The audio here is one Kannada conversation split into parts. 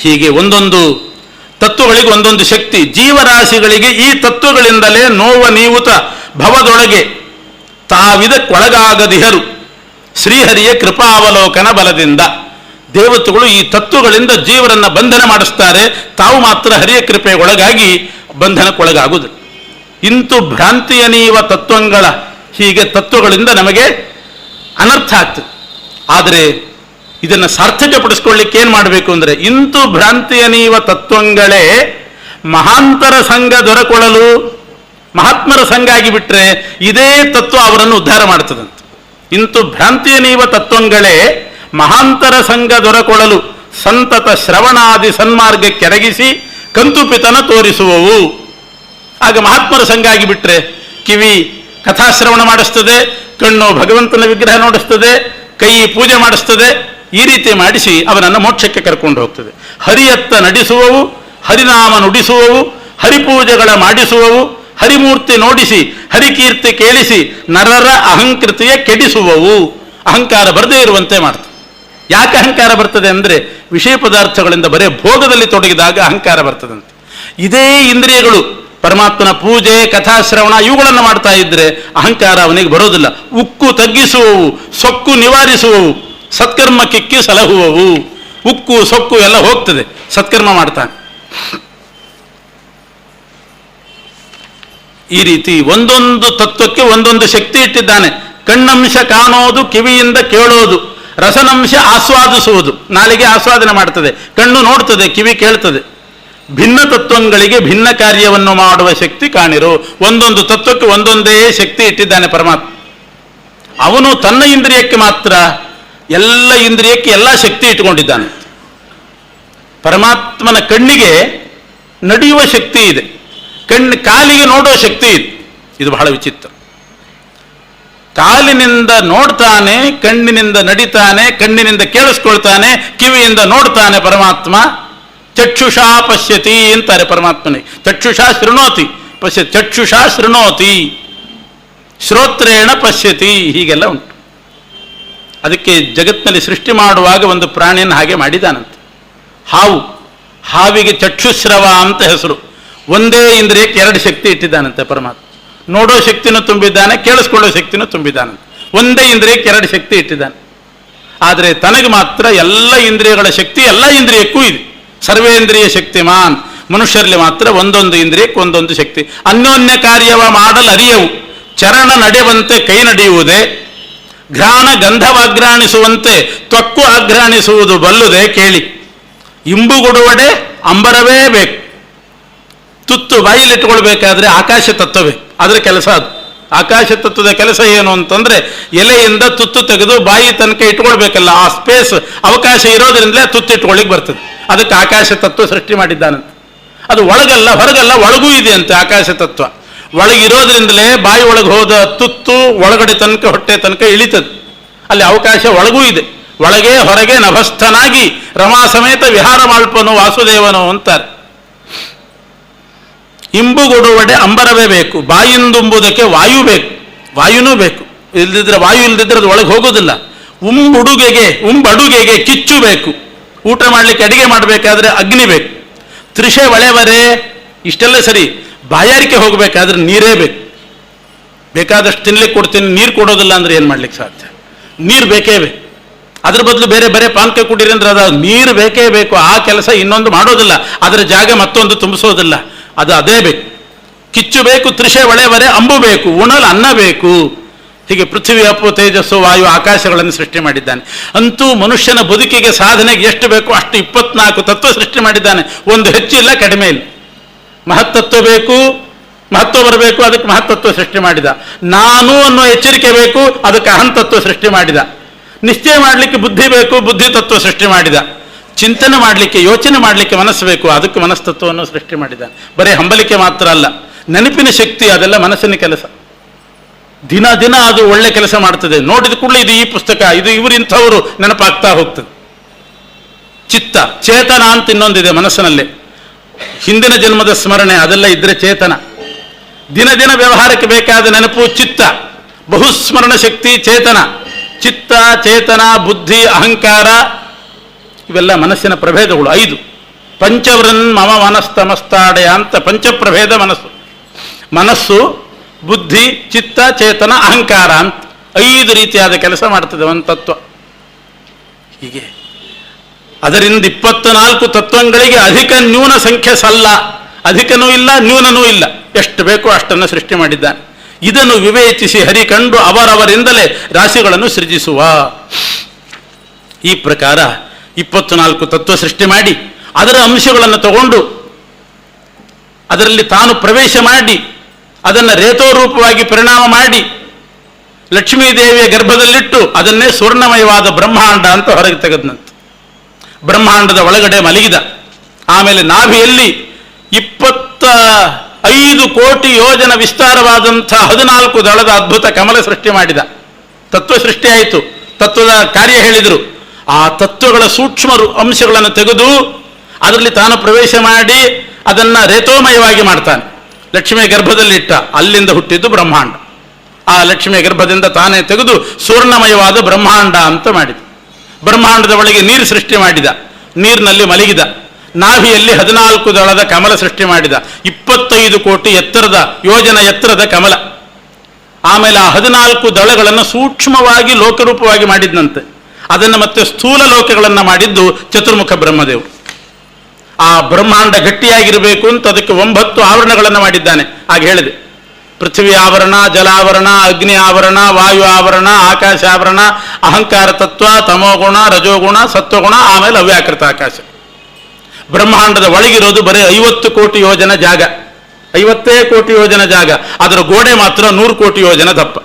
ಹೀಗೆ ಒಂದೊಂದು ತತ್ವಗಳಿಗೆ ಒಂದೊಂದು ಶಕ್ತಿ. ಜೀವರಾಶಿಗಳಿಗೆ ಈ ತತ್ವಗಳಿಂದಲೇ ನೋವ ನೀವುತ ಭವದೊಳಗೆ ತಾವಿದಕ್ಕೊಳಗಾಗದಿಹರು ಶ್ರೀಹರಿಯ ಕೃಪಾವಲೋಕನ ಬಲದಿಂದ. ದೇವತೆಗಳು ಈ ತತ್ವಗಳಿಂದ ಜೀವರನ್ನ ಬಂಧನ ಮಾಡಿಸ್ತಾರೆ, ತಾವು ಮಾತ್ರ ಹರಿಯ ಕೃಪೆಗೊಳಗಾಗಿ ಬಂಧನಕ್ಕೊಳಗಾಗುವುದು. ಇಂತು ಭ್ರಾಂತಿಯ ನೀವ ತತ್ವಗಳ, ಹೀಗೆ ತತ್ವಗಳಿಂದ ನಮಗೆ ಅನರ್ಥ ಆಗ್ತದೆ. ಆದರೆ ಇದನ್ನು ಸಾರ್ಥಕಪಡಿಸ್ಕೊಳ್ಳಿಕ್ಕೆ ಏನು ಮಾಡಬೇಕು ಅಂದರೆ, ಇಂತು ಭ್ರಾಂತಿಯ ನೀವ ತತ್ವಂಗಳೇ ಮಹಾಂತರ ಸಂಘ ದೊರಕೊಳ್ಳಲು, ಮಹಾತ್ಮರ ಸಂಘ ಆಗಿಬಿಟ್ರೆ ಇದೇ ತತ್ವ ಅವರನ್ನು ಉದ್ಧಾರ ಮಾಡ್ತದಂತೆ. ಇಂತು ಭ್ರಾಂತಿಯ ನೀವ ತತ್ವಂಗಳೇ ಮಹಾಂತರ ಸಂಘ ದೊರಕೊಳ್ಳಲು ಸಂತತ ಶ್ರವಣಾದಿ ಸನ್ಮಾರ್ಗಕ್ಕೆ ಎರಗಿಸಿ ಕಂತುಪಿತನ ತೋರಿಸುವವು. ಆಗ ಮಹಾತ್ಮರ ಸಂಘ ಆಗಿಬಿಟ್ರೆ ಕಿವಿ ಕಥಾಶ್ರವಣ ಮಾಡಿಸ್ತದೆ, ಕಣ್ಣು ಭಗವಂತನ ವಿಗ್ರಹ ನೋಡಿಸ್ತದೆ, ಕೈ ಪೂಜೆ ಮಾಡಿಸ್ತದೆ. ಈ ರೀತಿ ಮಾಡಿಸಿ ಅವನನ್ನು ಮೋಕ್ಷಕ್ಕೆ ಕರ್ಕೊಂಡು ಹೋಗ್ತದೆ. ಹರಿಯತ್ತ ನಡೆಸುವವು, ಹರಿನಾಮ ನುಡಿಸುವವು, ಹರಿಪೂಜೆಗಳ ಮಾಡಿಸುವವು, ಹರಿಮೂರ್ತಿ ನೋಡಿಸಿ ಹರಿಕೀರ್ತಿ ಕೇಳಿಸಿ ನರರ ಅಹಂಕೃತಿಯ ಕೆಡಿಸುವವು. ಅಹಂಕಾರ ಬರದೇ ಇರುವಂತೆ ಮಾಡ್ತದೆ. ಯಾಕೆ ಅಹಂಕಾರ ಬರ್ತದೆ ಅಂದರೆ, ವಿಷಯ ಪದಾರ್ಥಗಳಿಂದ ಬರೇ ಭೋಗದಲ್ಲಿ ತೊಡಗಿದಾಗ ಅಹಂಕಾರ ಬರ್ತದಂತೆ. ಇದೇ ಇಂದ್ರಿಯಗಳು ಪರಮಾತ್ಮನ ಪೂಜೆ ಕಥಾಶ್ರವಣ ಇವುಗಳನ್ನು ಮಾಡ್ತಾ ಇದ್ರೆ ಅಹಂಕಾರ ಅವನಿಗೆ ಬರೋದಿಲ್ಲ. ಉಕ್ಕು ತಗ್ಗಿಸುವವು, ಸೊಕ್ಕು ನಿವಾರಿಸುವವು, ಸತ್ಕರ್ಮ ಕಿಕ್ಕಿ ಸಲಹುವವು. ಉಕ್ಕು ಸೊಕ್ಕು ಎಲ್ಲ ಹೋಗ್ತದೆ, ಸತ್ಕರ್ಮ ಮಾಡ್ತಾನೆ. ಈ ರೀತಿ ಒಂದೊಂದು ತತ್ವಕ್ಕೆ ಒಂದೊಂದು ಶಕ್ತಿ ಇಟ್ಟಿದ್ದಾನೆ. ಕಣ್ಣಂಶ ಕಾಣೋದು, ಕಿವಿಯಿಂದ ಕೇಳೋದು, ರಸನಂಶ ಆಸ್ವಾದಿಸುವುದು, ನಾಲಿಗೆ ಆಸ್ವಾದನೆ ಮಾಡ್ತದೆ, ಕಣ್ಣು ನೋಡ್ತದೆ, ಕಿವಿ ಕೇಳ್ತದೆ. ಭಿನ್ನ ತತ್ವಗಳಿಗೆ ಭಿನ್ನ ಕಾರ್ಯವನ್ನು ಮಾಡುವ ಶಕ್ತಿ ಕಾಣಿರು. ಒಂದೊಂದು ತತ್ವಕ್ಕೆ ಒಂದೊಂದೇ ಶಕ್ತಿ ಇಟ್ಟಿದ್ದಾನೆ ಪರಮಾತ್ಮ. ಅವನು ತನ್ನ ಇಂದ್ರಿಯಕ್ಕೆ ಮಾತ್ರ, ಎಲ್ಲ ಇಂದ್ರಿಯಕ್ಕೆ ಎಲ್ಲ ಶಕ್ತಿ ಇಟ್ಟುಕೊಂಡಿದ್ದಾನೆ. ಪರಮಾತ್ಮನ ಕಣ್ಣಿಗೆ ನಡೆಯುವ ಶಕ್ತಿ ಇದೆ, ಕಾಲಿಗೆ ನೋಡುವ ಶಕ್ತಿ ಇದೆ. ಇದು ಬಹಳ ವಿಚಿತ್ರ. ಕಾಲಿನಿಂದ ನೋಡ್ತಾನೆ, ಕಣ್ಣಿನಿಂದ ನಡಿತಾನೆ, ಕಣ್ಣಿನಿಂದ ಕೇಳಿಸ್ಕೊಳ್ತಾನೆ, ಕಿವಿಯಿಂದ ನೋಡ್ತಾನೆ. ಪರಮಾತ್ಮ ಚಕ್ಷುಷಾ ಪಶ್ಯತಿ ಅಂತಾರೆ ಪರಮಾತ್ಮನಿಗೆ. ಚಕ್ಷುಷಾ ಶೃಣೋತಿ ಪಶ್ಯ, ಚಕ್ಷುಷಾ ಶೃಣೋತಿ, ಶ್ರೋತ್ರೇಣ ಪಶ್ಯತಿ, ಹೀಗೆಲ್ಲ ಉಂಟು. ಅದಕ್ಕೆ ಜಗತ್ತಿನಲ್ಲಿ ಸೃಷ್ಟಿ ಮಾಡುವಾಗ ಒಂದು ಪ್ರಾಣಿಯನ್ನು ಹಾಗೆ ಮಾಡಿದಾನಂತೆ, ಹಾವು. ಹಾವಿಗೆ ಚಕ್ಷುಶ್ರವ ಅಂತ ಹೆಸರು. ಒಂದೇ ಇಂದ್ರಿಯಕ್ಕೆ ಎರಡು ಶಕ್ತಿ ಇಟ್ಟಿದ್ದಾನಂತೆ ಪರಮಾತ್ಮ. ನೋಡೋ ಶಕ್ತಿನೂ ತುಂಬಿದ್ದಾನೆ, ಕೇಳಿಸ್ಕೊಳ್ಳೋ ಶಕ್ತಿನೂ ತುಂಬಿದ್ದಾನಂತೆ. ಒಂದೇ ಇಂದ್ರಿಯಕ್ಕೆ ಎರಡು ಶಕ್ತಿ ಇಟ್ಟಿದ್ದಾನೆ. ಆದರೆ ತನಗೆ ಮಾತ್ರ ಎಲ್ಲ ಇಂದ್ರಿಯಗಳ ಶಕ್ತಿ ಎಲ್ಲ ಇಂದ್ರಿಯಕ್ಕೂ ಇದೆ. ಸರ್ವೇಂದ್ರಿಯ ಶಕ್ತಿಮಾನ್. ಮನುಷ್ಯರಲ್ಲಿ ಮಾತ್ರ ಒಂದೊಂದು ಇಂದ್ರಿಯಕ್ಕೆ ಒಂದೊಂದು ಶಕ್ತಿ. ಅನ್ಯೋನ್ಯ ಕಾರ್ಯವ ಮಾಡಲು ಅರಿಯವು, ಚರಣ ನಡೆಯುವಂತೆ ಕೈ ನಡೆಯುವುದೇ, ಘ್ರಾಣ ಗಂಧವಾಗ್ರಾಣಿಸುವಂತೆ ತ್ವಕ್ಕು ಆಘ್ರಾಣಿಸುವುದು ಬಲ್ಲುದೆ ಕೇಳಿ. ಇಂಬುಗುಡುವಡೆ ಅಂಬರವೇ ಬೇಕು. ತುತ್ತು ಬಾಯಿಲಿಟ್ಟುಕೊಳ್ಬೇಕಾದ್ರೆ ಆಕಾಶ ತತ್ವವೇ ಅದರ ಕೆಲಸ. ಅದು ಆಕಾಶ ತತ್ವದ ಕೆಲಸ ಏನು ಅಂತಂದ್ರೆ, ಎಲೆಯಿಂದ ತುತ್ತು ತೆಗೆದು ಬಾಯಿ ತನಕ ಇಟ್ಕೊಳ್ಬೇಕಲ್ಲ, ಆ ಸ್ಪೇಸ್ ಅವಕಾಶ ಇರೋದ್ರಿಂದಲೇ ತುತ್ತು ಇಟ್ಕೊಳ್ಳಿಕ್ಕೆ ಬರ್ತದೆ. ಅದಕ್ಕೆ ಆಕಾಶ ತತ್ವ ಸೃಷ್ಟಿ ಮಾಡಿದ್ದಾನಂತೆ. ಅದು ಒಳಗಲ್ಲ ಹೊರಗಲ್ಲ, ಒಳಗೂ ಇದೆ ಅಂತೆ ಆಕಾಶ ತತ್ವ. ಒಳಗಿರೋದ್ರಿಂದಲೇ ಬಾಯಿ ಒಳಗೆ ಹೋದ ತುತ್ತು ಒಳಗಡೆ ತನಕ ಹೊಟ್ಟೆ ತನಕ ಇಳಿತದೆ. ಅಲ್ಲಿ ಅವಕಾಶ ಒಳಗೂ ಇದೆ. ಒಳಗೆ ಹೊರಗೆ ನಭಸ್ಥನಾಗಿ ರಮಾ ಸಮೇತ ವಿಹಾರ ಮಾಳ್ಪನು ವಾಸುದೇವನು ಅಂತಾರೆ. ಇಂಬುಗೊಡುವಡೆ ಅಂಬರವೇ ಬೇಕು, ಬಾಯಿಂದುಂಬುದಕ್ಕೆ ವಾಯು ಬೇಕು, ವಾಯುನೂ ಬೇಕು. ಇಲ್ದಿದ್ರೆ ವಾಯು ಇಲ್ದಿದ್ರೆ ಅದು ಒಳಗೆ ಹೋಗೋದಿಲ್ಲ. ಉಂಬಡುಗೆಗೆ ಕಿಚ್ಚು ಬೇಕು, ಊಟ ಮಾಡಲಿಕ್ಕೆ ಅಡಿಗೆ ಮಾಡಬೇಕಾದ್ರೆ ಅಗ್ನಿ ಬೇಕು. ತ್ರಿಷೆ ಒಳೆವರೆ, ಇಷ್ಟೆಲ್ಲ ಸರಿ. ಬಾಯಾರಿಕೆ ಹೋಗಬೇಕಾದ್ರೆ ನೀರೇ ಬೇಕು. ಬೇಕಾದಷ್ಟು ತಿನ್ಲಿಕ್ಕೆ ಕೊಡ್ತೀನಿ, ನೀರು ಕೊಡೋದಿಲ್ಲ ಅಂದರೆ ಏನು ಮಾಡ್ಲಿಕ್ಕೆ ಸಾಧ್ಯ? ನೀರು ಬೇಕೇ ಬೇಕು. ಅದ್ರ ಬದಲು ಬೇರೆ ಬೇರೆ ಪಾನಕ ಕುಡೀರಿ ಅಂದ್ರೆ ಅದು ನೀರು ಬೇಕೇ ಬೇಕು. ಆ ಕೆಲಸ ಇನ್ನೊಂದು ಮಾಡೋದಿಲ್ಲ, ಅದರ ಜಾಗ ಮತ್ತೊಂದು ತುಂಬಿಸೋದಿಲ್ಲ. ಅದು ಅದೇ ಬೇಕು. ಕಿಚ್ಚು ಬೇಕು, ತ್ರಿಷೆ ಒಳೆವರೆ, ಅಂಬು ಬೇಕು, ಉಣಲು ಅನ್ನ ಬೇಕು. ಹೀಗೆ ಪೃಥ್ವಿ ಅಪ್ಪು ತೇಜಸ್ಸು ವಾಯು ಆಕಾಶಗಳನ್ನು ಸೃಷ್ಟಿ ಮಾಡಿದ್ದಾನೆ. ಅಂತೂ ಮನುಷ್ಯನ ಬದುಕಿಗೆ ಸಾಧನೆಗೆ ಎಷ್ಟು ಬೇಕೋ ಅಷ್ಟು 24 ತತ್ವ ಸೃಷ್ಟಿ ಮಾಡಿದ್ದಾನೆ. ಒಂದು ಹೆಚ್ಚಿಲ್ಲ ಕಡಿಮೆ ಇಲ್ಲ. ಮಹತ್ತತ್ವ ಬೇಕು, ಮಹತ್ವ ಬರಬೇಕು, ಅದಕ್ಕೆ ಮಹತ್ತತ್ವ ಸೃಷ್ಟಿ ಮಾಡಿದ. ನಾನು ಅನ್ನೋ ಎಚ್ಚರಿಕೆ ಬೇಕು, ಅದಕ್ಕೆ ಅಹಂತತ್ವ ಸೃಷ್ಟಿ ಮಾಡಿದ. ನಿಶ್ಚಯ ಮಾಡಲಿಕ್ಕೆ ಬುದ್ಧಿ ಬೇಕು, ಬುದ್ಧಿ ತತ್ವ ಸೃಷ್ಟಿ ಮಾಡಿದ. ಚಿಂತನೆ ಮಾಡಲಿಕ್ಕೆ ಯೋಚನೆ ಮಾಡಲಿಕ್ಕೆ ಮನಸ್ಸು ಬೇಕು, ಅದಕ್ಕೆ ಮನಸ್ತತ್ವವನ್ನು ಸೃಷ್ಟಿ ಮಾಡಿದ. ಬರೀ ಹಂಬಲಿಕೆ ಮಾತ್ರ ಅಲ್ಲ, ನೆನಪಿನ ಶಕ್ತಿ, ಅದೆಲ್ಲ ಮನಸ್ಸಿನ ಕೆಲಸ. ದಿನ ದಿನ ಅದು ಒಳ್ಳೆ ಕೆಲಸ ಮಾಡ್ತದೆ. ನೋಡಿದ ಕೂಡಲೇ ಇದು ಈ ಪುಸ್ತಕ, ಇದು ಇವರು ಇಂಥವರು ನೆನಪಾಗ್ತಾ ಹೋಗ್ತದೆ. ಚಿತ್ತ ಚೇತನ ಅಂತ ಇನ್ನೊಂದಿದೆ ಮನಸ್ಸಿನಲ್ಲಿ. ಹಿಂದಿನ ಜನ್ಮದ ಸ್ಮರಣೆ ಅದೆಲ್ಲ ಇದ್ರೆ ಚೇತನ. ದಿನ ದಿನ ವ್ಯವಹಾರಕ್ಕೆ ಬೇಕಾದ ನೆನಪು ಚಿತ್ತ. ಬಹುಸ್ಮರಣ ಶಕ್ತಿ ಚೇತನ. ಚಿತ್ತ, ಚೇತನ, ಬುದ್ಧಿ, ಅಹಂಕಾರ ಇವೆಲ್ಲ ಮನಸ್ಸಿನ ಪ್ರಭೇದಗಳು 5. ಪಂಚವೃನ್ ಮಮ ಮನಸ್ತಮಸ್ತಾಡೆಯ ಅಂತ ಪಂಚಪ್ರಭೇದ ಮನಸ್ಸು, ಬುದ್ಧಿ, ಚಿತ್ತ, ಚೇತನ, ಅಹಂಕಾರ ಅಂತ 5 ರೀತಿಯಾದ ಕೆಲಸ ಮಾಡ್ತದೆ ಒಂದು ತತ್ವ. ಹೀಗೆ ಅದರಿಂದ 24 ತತ್ವಗಳಿಗೆ ಅಧಿಕ ನ್ಯೂನ ಸಂಖ್ಯೆ ಸಲ್ಲ. ಅಧಿಕನೂ ಇಲ್ಲ, ನ್ಯೂನನೂ ಇಲ್ಲ, ಎಷ್ಟು ಬೇಕೋ ಅಷ್ಟನ್ನು ಸೃಷ್ಟಿ ಮಾಡಿದ್ದಾನೆ. ಇದನ್ನು ವಿವೇಚಿಸಿ ಹರಿ ಕಂಡು ಅವರವರಿಂದಲೇ ರಾಶಿಗಳನ್ನು ಸೃಜಿಸುವ. ಈ ಪ್ರಕಾರ 24 ತತ್ವ ಸೃಷ್ಟಿ ಮಾಡಿ ಅದರ ಅಂಶಗಳನ್ನು ತಗೊಂಡು ಅದರಲ್ಲಿ ತಾನು ಪ್ರವೇಶ ಮಾಡಿ ಅದನ್ನು ರೇತೋರೂಪವಾಗಿ ಪರಿಣಾಮ ಮಾಡಿ ಲಕ್ಷ್ಮೀದೇವಿಯ ಗರ್ಭದಲ್ಲಿಟ್ಟು ಅದನ್ನೇ ಸ್ವರ್ಣಮಯವಾದ ಬ್ರಹ್ಮಾಂಡ ಅಂತ ಹೊರಗೆ ತೆಗೆದನಂತೆ. ಬ್ರಹ್ಮಾಂಡದ ಒಳಗಡೆ ಮಲಗಿದ. ಆಮೇಲೆ ನಾಭಿಯಲ್ಲಿ 25 ಕೋಟಿ ಯೋಜನ ವಿಸ್ತಾರವಾದಂಥ 14 ದಳದ ಅದ್ಭುತ ಕಮಲ ಸೃಷ್ಟಿ ಮಾಡಿದ. ತತ್ವ ಸೃಷ್ಟಿಯಾಯಿತು, ತತ್ವದ ಕಾರ್ಯ ಹೇಳಿದರು. ಆ ತತ್ವಗಳ ಸೂಕ್ಷ್ಮ ಅಂಶಗಳನ್ನು ತೆಗೆದು ಅದರಲ್ಲಿ ತಾನು ಪ್ರವೇಶ ಮಾಡಿ ಅದನ್ನು ರೇತೋಮಯವಾಗಿ ಮಾಡ್ತಾನೆ. ಲಕ್ಷ್ಮಿಯ ಗರ್ಭದಲ್ಲಿಟ್ಟ, ಅಲ್ಲಿಂದ ಹುಟ್ಟಿದ್ದು ಬ್ರಹ್ಮಾಂಡ. ಆ ಲಕ್ಷ್ಮಿಯ ಗರ್ಭದಿಂದ ತಾನೇ ತೆಗೆದು ಸ್ವರ್ಣಮಯವಾದ ಬ್ರಹ್ಮಾಂಡ ಅಂತ ಮಾಡಿದ. ಬ್ರಹ್ಮಾಂಡದ ಒಳಗೆ ನೀರು ಸೃಷ್ಟಿ ಮಾಡಿದ, ನೀರಿನಲ್ಲಿ ಮಲಗಿದ. ನಾಭಿಯಲ್ಲಿ 14 ದಳದ ಕಮಲ ಸೃಷ್ಟಿ ಮಾಡಿದ, 25 ಕೋಟಿ ಎತ್ತರದ ಯೋಜನ ಎತ್ತರದ ಕಮಲ. ಆಮೇಲೆ ಆ 14 ದಳಗಳನ್ನು ಸೂಕ್ಷ್ಮವಾಗಿ ಲೋಕರೂಪವಾಗಿ ಮಾಡಿದ್ದಂತೆ. ಅದನ್ನು ಮತ್ತೆ ಸ್ಥೂಲ ಲೋಕಗಳನ್ನು ಮಾಡಿದ್ದು ಚತುರ್ಮುಖ ಬ್ರಹ್ಮದೇವರು. ಆ ಬ್ರಹ್ಮಾಂಡ ಗಟ್ಟಿಯಾಗಿರಬೇಕು ಅಂತ ಅದಕ್ಕೆ 9 ಆವರಣಗಳನ್ನು ಮಾಡಿದ್ದಾನೆ. ಹಾಗೆ ಹೇಳಿದೆ, ಪೃಥ್ವಿ ಆವರಣ, ಜಲಾವರಣ, ಅಗ್ನಿ ಆವರಣ, ವಾಯು ಆವರಣ, ಆಕಾಶ ಆವರಣ, ಅಹಂಕಾರ ತತ್ವ, ತಮೋಗುಣ, ರಜೋಗುಣ, ಸತ್ವಗುಣ, ಆಮೇಲೆ ಅವ್ಯಾಕೃತ ಆಕಾಶ. ಬ್ರಹ್ಮಾಂಡದ ಒಳಗಿರೋದು ಬರೀ 50 ಕೋಟಿ ಯೋಜನ ಜಾಗ, 50 ಕೋಟಿ ಯೋಜನ ಜಾಗ. ಅದರ ಗೋಡೆ ಮಾತ್ರ 100 ಕೋಟಿ ಯೋಜನ ದಪ್ಪ.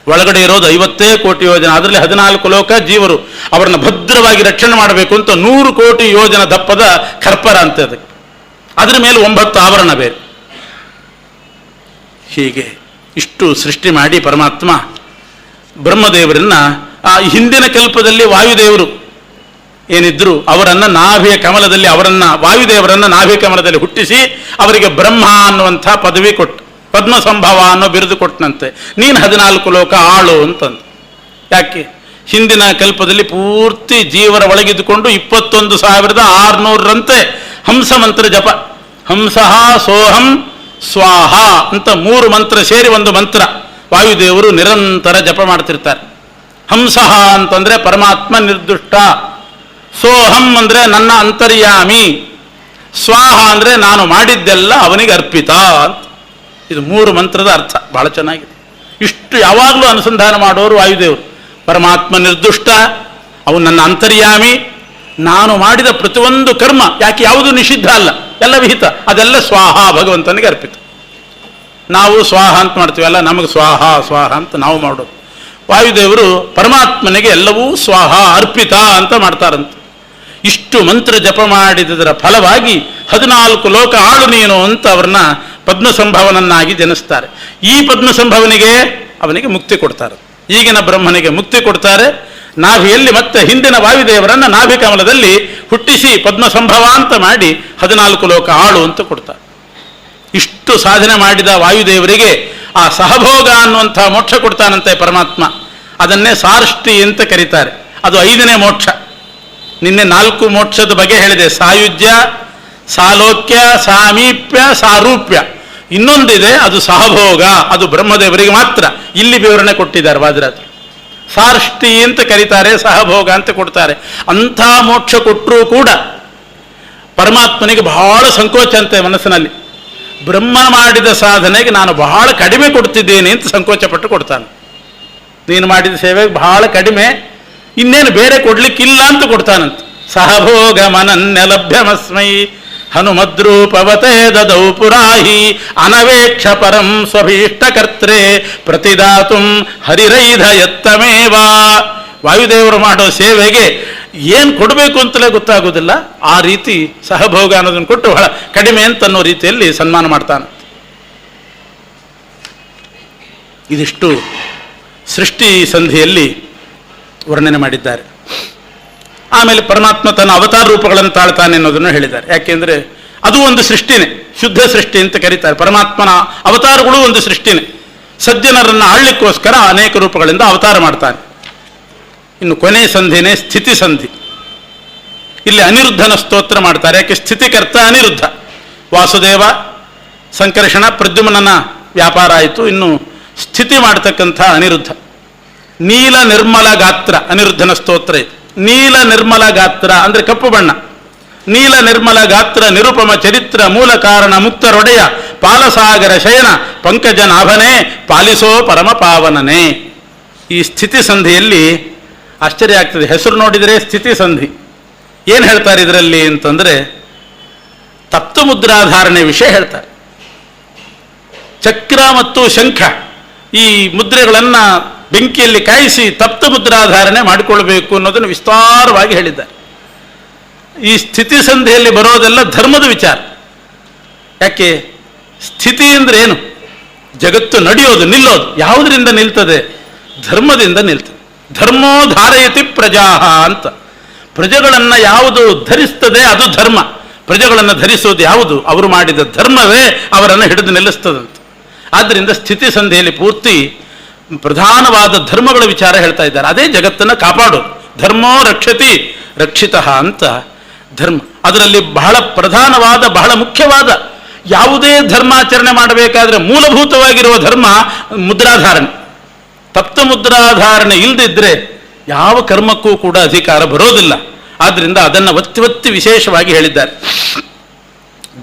ಒಳಗಡೆ ಇರೋದು 50 ಕೋಟಿ ಯೋಜನ. ಅದರಲ್ಲಿ 14 ಲೋಕ ಜೀವರು, ಅವರನ್ನು ಭದ್ರವಾಗಿ ರಕ್ಷಣೆ ಮಾಡಬೇಕು ಅಂತ 100 ಕೋಟಿ ಯೋಜನ ದಪ್ಪದ ಖರ್ಪರ ಅಂತ ಅದಕ್ಕೆ. ಅದರ ಮೇಲೆ 9 ಆವರಣ ಬೇರೆ. ಹೀಗೆ ಇಷ್ಟು ಸೃಷ್ಟಿ ಮಾಡಿ ಪರಮಾತ್ಮ ಬ್ರಹ್ಮದೇವರನ್ನ ಆ ಹಿಂದಿನ ಕಲ್ಪದಲ್ಲಿ ವಾಯುದೇವರು ಏನಿದ್ರು ಅವರನ್ನು ನಾಭಿಯ ಕಮಲದಲ್ಲಿ ವಾಯುದೇವರನ್ನು ನಾಭಿ ಕಮಲದಲ್ಲಿ ಹುಟ್ಟಿಸಿ ಅವರಿಗೆ ಬ್ರಹ್ಮ ಅನ್ನುವಂಥ ಪದವಿ ಕೊಟ್ಟು ಪದ್ಮಸಂಭವ ಅನ್ನೋ ಬಿರುದು ಕೊಟ್ಟನಂತೆ. ನೀನು 14 ಲೋಕ ಆಳು ಅಂತಂದು. ಯಾಕೆ? ಹಿಂದಿನ ಕಲ್ಪದಲ್ಲಿ ಪೂರ್ತಿ ಜೀವರ ಒಳಗಿದ್ದುಕೊಂಡು 21,600ರಂತೆ ಹಂಸ ಮಂತ್ರ ಜಪ. ಹಂಸಃ ಸೋಹಂ ಸ್ವಾಹ ಅಂತ 3 ಮಂತ್ರ ಸೇರಿ ಒಂದು ಮಂತ್ರ ವಾಯುದೇವರು ನಿರಂತರ ಜಪ ಮಾಡ್ತಿರ್ತಾರೆ. ಹಂಸಃ ಅಂತಂದ್ರೆ ಪರಮಾತ್ಮ ನಿರ್ದುಷ್ಟ, ಸೋಹಂ ಅಂದರೆ ನನ್ನ ಅಂತರ್ಯಾಮಿ, ಸ್ವಾಹ ಅಂದರೆ ನಾನು ಮಾಡಿದ್ದೆಲ್ಲ ಅವನಿಗೆ ಅರ್ಪಿತ ಅಂತ. ಇದು 3 ಮಂತ್ರದ ಅರ್ಥ ಬಹಳ ಚೆನ್ನಾಗಿದೆ. ಇಷ್ಟು ಯಾವಾಗಲೂ ಅನುಸಂಧಾನ ಮಾಡೋರು ವಾಯುದೇವರು. ಪರಮಾತ್ಮ ನಿರ್ದುಷ್ಟ, ಅವನು ನನ್ನ ಅಂತರ್ಯಾಮಿ, ನಾನು ಮಾಡಿದ ಪ್ರತಿಯೊಂದು ಕರ್ಮ, ಯಾಕೆ ಯಾವುದು ನಿಷಿದ್ಧ ಅಲ್ಲ, ಎಲ್ಲ ವಿಹಿತ, ಅದೆಲ್ಲ ಸ್ವಾಹ ಭಗವಂತನಿಗೆ ಅರ್ಪಿತ. ನಾವು ಸ್ವಾಹ ಅಂತ ಮಾಡ್ತೀವಲ್ಲ, ನಮಗೆ ಸ್ವಾಹ ಸ್ವಾಹ ಅಂತ ನಾವು ಮಾಡೋದು. ವಾಯುದೇವರು ಪರಮಾತ್ಮನಿಗೆ ಎಲ್ಲವೂ ಸ್ವಾಹ ಅರ್ಪಿತ ಅಂತ ಮಾಡ್ತಾರಂತೆ. ಇಷ್ಟು ಮಂತ್ರ ಜಪ ಮಾಡಿದರ ಫಲವಾಗಿ 14 ಲೋಕ ಆಳು ನೀನು ಅಂತ ಅವ್ರನ್ನ ಪದ್ಮಸಂಭವನನ್ನಾಗಿ ಜನಿಸ್ತಾರೆ. ಈ ಅವನಿಗೆ ಮುಕ್ತಿ ಕೊಡ್ತಾರೆ. ಈಗಿನ ಬ್ರಹ್ಮನಿಗೆ ಮುಕ್ತಿ ಕೊಡ್ತಾರೆ. ನಾಭಿಯಲ್ಲಿ ಮತ್ತೆ ಹಿಂದಿನ ವಾಯುದೇವರನ್ನು ನಾಭಿ ಕಮಲದಲ್ಲಿ ಹುಟ್ಟಿಸಿ ಪದ್ಮಸಂಭವ ಅಂತ ಮಾಡಿ 14 ಲೋಕ ಆಳು ಅಂತ ಕೊಡ್ತಾರೆ. ಇಷ್ಟು ಸಾಧನೆ ಮಾಡಿದ ವಾಯುದೇವರಿಗೆ ಆ ಸಹಭೋಗ ಅನ್ನುವಂಥ ಮೋಕ್ಷ ಕೊಡ್ತಾನಂತೆ ಪರಮಾತ್ಮ. ಅದನ್ನೇ ಸಾರ್ಷ್ಟಿ ಅಂತ ಕರೀತಾರೆ. ಅದು 5ನೇ ಮೋಕ್ಷ. ನಿನ್ನೆ 4 ಮೋಕ್ಷದ ಬಗ್ಗೆ ಹೇಳಿದೆ. ಸಾಯುಜ್ಯ, ಸಾಲೋಕ್ಯ, ಸಾಮೀಪ್ಯ, ಸಾರೂಪ್ಯ. ಇನ್ನೊಂದಿದೆ, ಅದು ಸಹಭೋಗ. ಅದು ಬ್ರಹ್ಮದೇವರಿಗೆ ಮಾತ್ರ. ಇಲ್ಲಿ ವಿವರಣೆ ಕೊಟ್ಟಿದ್ದಾರೆ ವಾದಿರಾಜರು. ಸಾರ್ಷ್ಟಿ ಅಂತ ಕರೀತಾರೆ, ಸಹಭೋಗ ಅಂತ ಕೊಡ್ತಾರೆ. ಅಂಥ ಮೋಕ್ಷ ಕೊಟ್ಟರೂ ಕೂಡ ಪರಮಾತ್ಮನಿಗೆ ಬಹಳ ಸಂಕೋಚ ಅಂತೆ ಮನಸ್ಸಿನಲ್ಲಿ. ಬ್ರಹ್ಮ ಮಾಡಿದ ಸಾಧನೆಗೆ ನಾನು ಬಹಳ ಕಡಿಮೆ ಕೊಡ್ತಿದ್ದೇನೆ ಅಂತ ಸಂಕೋಚಪಟ್ಟು ಕೊಡ್ತಾನೆ. ನೀನು ಮಾಡಿದ ಸೇವೆಗೆ ಬಹಳ ಕಡಿಮೆ, ಇನ್ನೇನು ಬೇರೆ ಕೊಡ್ಲಿಕ್ಕಿಲ್ಲ ಅಂತ ಕೊಡ್ತಾನಂತೆ. ಸಹಭೋಗ ಮನನ್ಯ ಲಭ್ಯಮಸ್ಮೈ ಹನುಮದ್ರೂಪವತೆ ದದೌ ಪುರಾಹಿ ಅನವೇಕ್ಷ ಪರಂ ಸ್ವಭೀಷ್ಟಕರ್ತ್ರೇ ಪ್ರತಿದಾತುಂ ಹರಿರೈಧ ಎತ್ತಮೇವ. ವಾಯುದೇವರು ಮಾಡೋ ಸೇವೆಗೆ ಏನು ಕೊಡಬೇಕು ಅಂತಲೇ ಗೊತ್ತಾಗೋದಿಲ್ಲ. ಆ ರೀತಿ ಸಹಭೋಗ ಅನ್ನೋದನ್ನು ಕೊಟ್ಟು ಬಹಳ ಕಡಿಮೆ ಅಂತನ್ನೋ ರೀತಿಯಲ್ಲಿ ಸನ್ಮಾನ ಮಾಡ್ತಾನೆ. ಇದಿಷ್ಟು ಸೃಷ್ಟಿ ಸಂಧಿಯಲ್ಲಿ ವರ್ಣನೆ ಮಾಡಿದ್ದಾರೆ. ಆಮೇಲೆ ಪರಮಾತ್ಮ ತನ್ನ ಅವತಾರ ರೂಪಗಳನ್ನು ತಾಳ್ತಾನೆ ಅನ್ನೋದನ್ನು ಹೇಳಿದ್ದಾರೆ. ಯಾಕೆಂದರೆ ಅದು ಒಂದು ಸೃಷ್ಟಿನೇ, ಶುದ್ಧ ಸೃಷ್ಟಿ ಅಂತ ಕರೀತಾರೆ. ಪರಮಾತ್ಮನ ಅವತಾರಗಳು ಒಂದು ಸೃಷ್ಟಿನೇ. ಸಜ್ಜನರನ್ನು ಆಳ್ಲಿಕ್ಕೋಸ್ಕರ ಅನೇಕ ರೂಪಗಳಿಂದ ಅವತಾರ ಮಾಡ್ತಾನೆ. ಇನ್ನು ಕೊನೆ ಸಂಧಿನೇ ಸ್ಥಿತಿ ಸಂಧಿ. ಇಲ್ಲಿ ಅನಿರುದ್ಧನ ಸ್ತೋತ್ರ ಮಾಡ್ತಾರೆ. ಯಾಕೆ? ಸ್ಥಿತಿಕರ್ತ ಅನಿರುದ್ಧ. ವಾಸುದೇವ, ಸಂಕರ್ಷಣ, ಪ್ರದ್ಯುಮ್ನನ ವ್ಯಾಪಾರ ಆಯಿತು, ಇನ್ನು ಸ್ಥಿತಿ ಮಾಡ್ತಕ್ಕಂಥ ಅನಿರುದ್ಧ. ನೀಲ ನಿರ್ಮಲ ಗಾತ್ರ ಅನಿರುದ್ಧನ ಸ್ತೋತ್ರ ಇದು. ನೀಲ ನಿರ್ಮಲ ಗಾತ್ರ ಅಂದರೆ ಕಪ್ಪು ಬಣ್ಣ. ನೀಲ ನಿರ್ಮಲ ಗಾತ್ರ ನಿರುಪಮ ಚರಿತ್ರ ಮೂಲ ಕಾರಣ ಮುಕ್ತರೊಡೆಯ ಪಾಲಸಾಗರ ಶಯನ ಪಂಕಜನಾಭನೇ ಪಾಲಿಸೋ ಪರಮ ಪಾವನನೇ. ಈ ಸ್ಥಿತಿ ಸಂಧಿಯಲ್ಲಿ ಆಶ್ಚರ್ಯ ಆಗ್ತದೆ. ಹೆಸರು ನೋಡಿದರೆ ಸ್ಥಿತಿ ಸಂಧಿ. ಏನು ಹೇಳ್ತಾರೆ ಇದರಲ್ಲಿ ಅಂತಂದರೆ ತಪ್ತ ಮುದ್ರಾಧಾರಣೆ ವಿಷಯ ಹೇಳ್ತಾರೆ. ಚಕ್ರ ಮತ್ತು ಶಂಖ ಈ ಮುದ್ರೆಗಳನ್ನು ಬೆಂಕಿಯಲ್ಲಿ ಕಾಯಿಸಿ ತಪ್ತ ಮುದ್ರಾಧಾರಣೆ ಮಾಡಿಕೊಳ್ಬೇಕು ಅನ್ನೋದನ್ನು ವಿಸ್ತಾರವಾಗಿ ಹೇಳಿದ್ದಾರೆ. ಈ ಸ್ಥಿತಿ ಸಂಧಿಯಲ್ಲಿ ಬರೋದೆಲ್ಲ ಧರ್ಮದ ವಿಚಾರ. ಯಾಕೆ? ಸ್ಥಿತಿ ಅಂದರೆ ಏನು? ಜಗತ್ತು ನಡೆಯೋದು, ನಿಲ್ಲೋದು. ಯಾವುದರಿಂದ ನಿಲ್ತದೆ? ಧರ್ಮದಿಂದ ನಿಲ್ತದೆ. ಧರ್ಮೋ ಧಾರಯತಿ ಪ್ರಜಾಹ ಅಂತ. ಪ್ರಜೆಗಳನ್ನು ಯಾವುದು ಧರಿಸ್ತದೆ ಅದು ಧರ್ಮ. ಪ್ರಜೆಗಳನ್ನು ಧರಿಸೋದು ಯಾವುದು? ಅವರು ಮಾಡಿದ ಧರ್ಮವೇ ಅವರನ್ನು ಹಿಡಿದು ನಿಲ್ಲಿಸ್ತದಂತೆ. ಆದ್ದರಿಂದ ಸ್ಥಿತಿ ಸಂಧಿಯಲ್ಲಿ ಪೂರ್ತಿ ಪ್ರಧಾನವಾದ ಧರ್ಮಗಳ ವಿಚಾರ ಹೇಳ್ತಾ ಇದ್ದಾರೆ. ಅದೇ ಜಗತ್ತನ್ನು ಕಾಪಾಡೋದು. ಧರ್ಮೋ ರಕ್ಷತಿ ರಕ್ಷಿತಃ ಅಂತ ಧರ್ಮ. ಅದರಲ್ಲಿ ಬಹಳ ಪ್ರಧಾನವಾದ, ಬಹಳ ಮುಖ್ಯವಾದ, ಯಾವುದೇ ಧರ್ಮಾಚರಣೆ ಮಾಡಬೇಕಾದ್ರೆ ಮೂಲಭೂತವಾಗಿರುವ ಧರ್ಮ ಮುದ್ರಾಧಾರಣೆ. ತಪ್ತ ಮುದ್ರಾಧಾರಣೆ ಇಲ್ಲದಿದ್ದರೆ ಯಾವ ಕರ್ಮಕ್ಕೂ ಕೂಡ ಅಧಿಕಾರ ಬರೋದಿಲ್ಲ. ಆದ್ದರಿಂದ ಅದನ್ನು ಒತ್ತಿ ಒತ್ತಿ ವಿಶೇಷವಾಗಿ ಹೇಳಿದ್ದಾರೆ.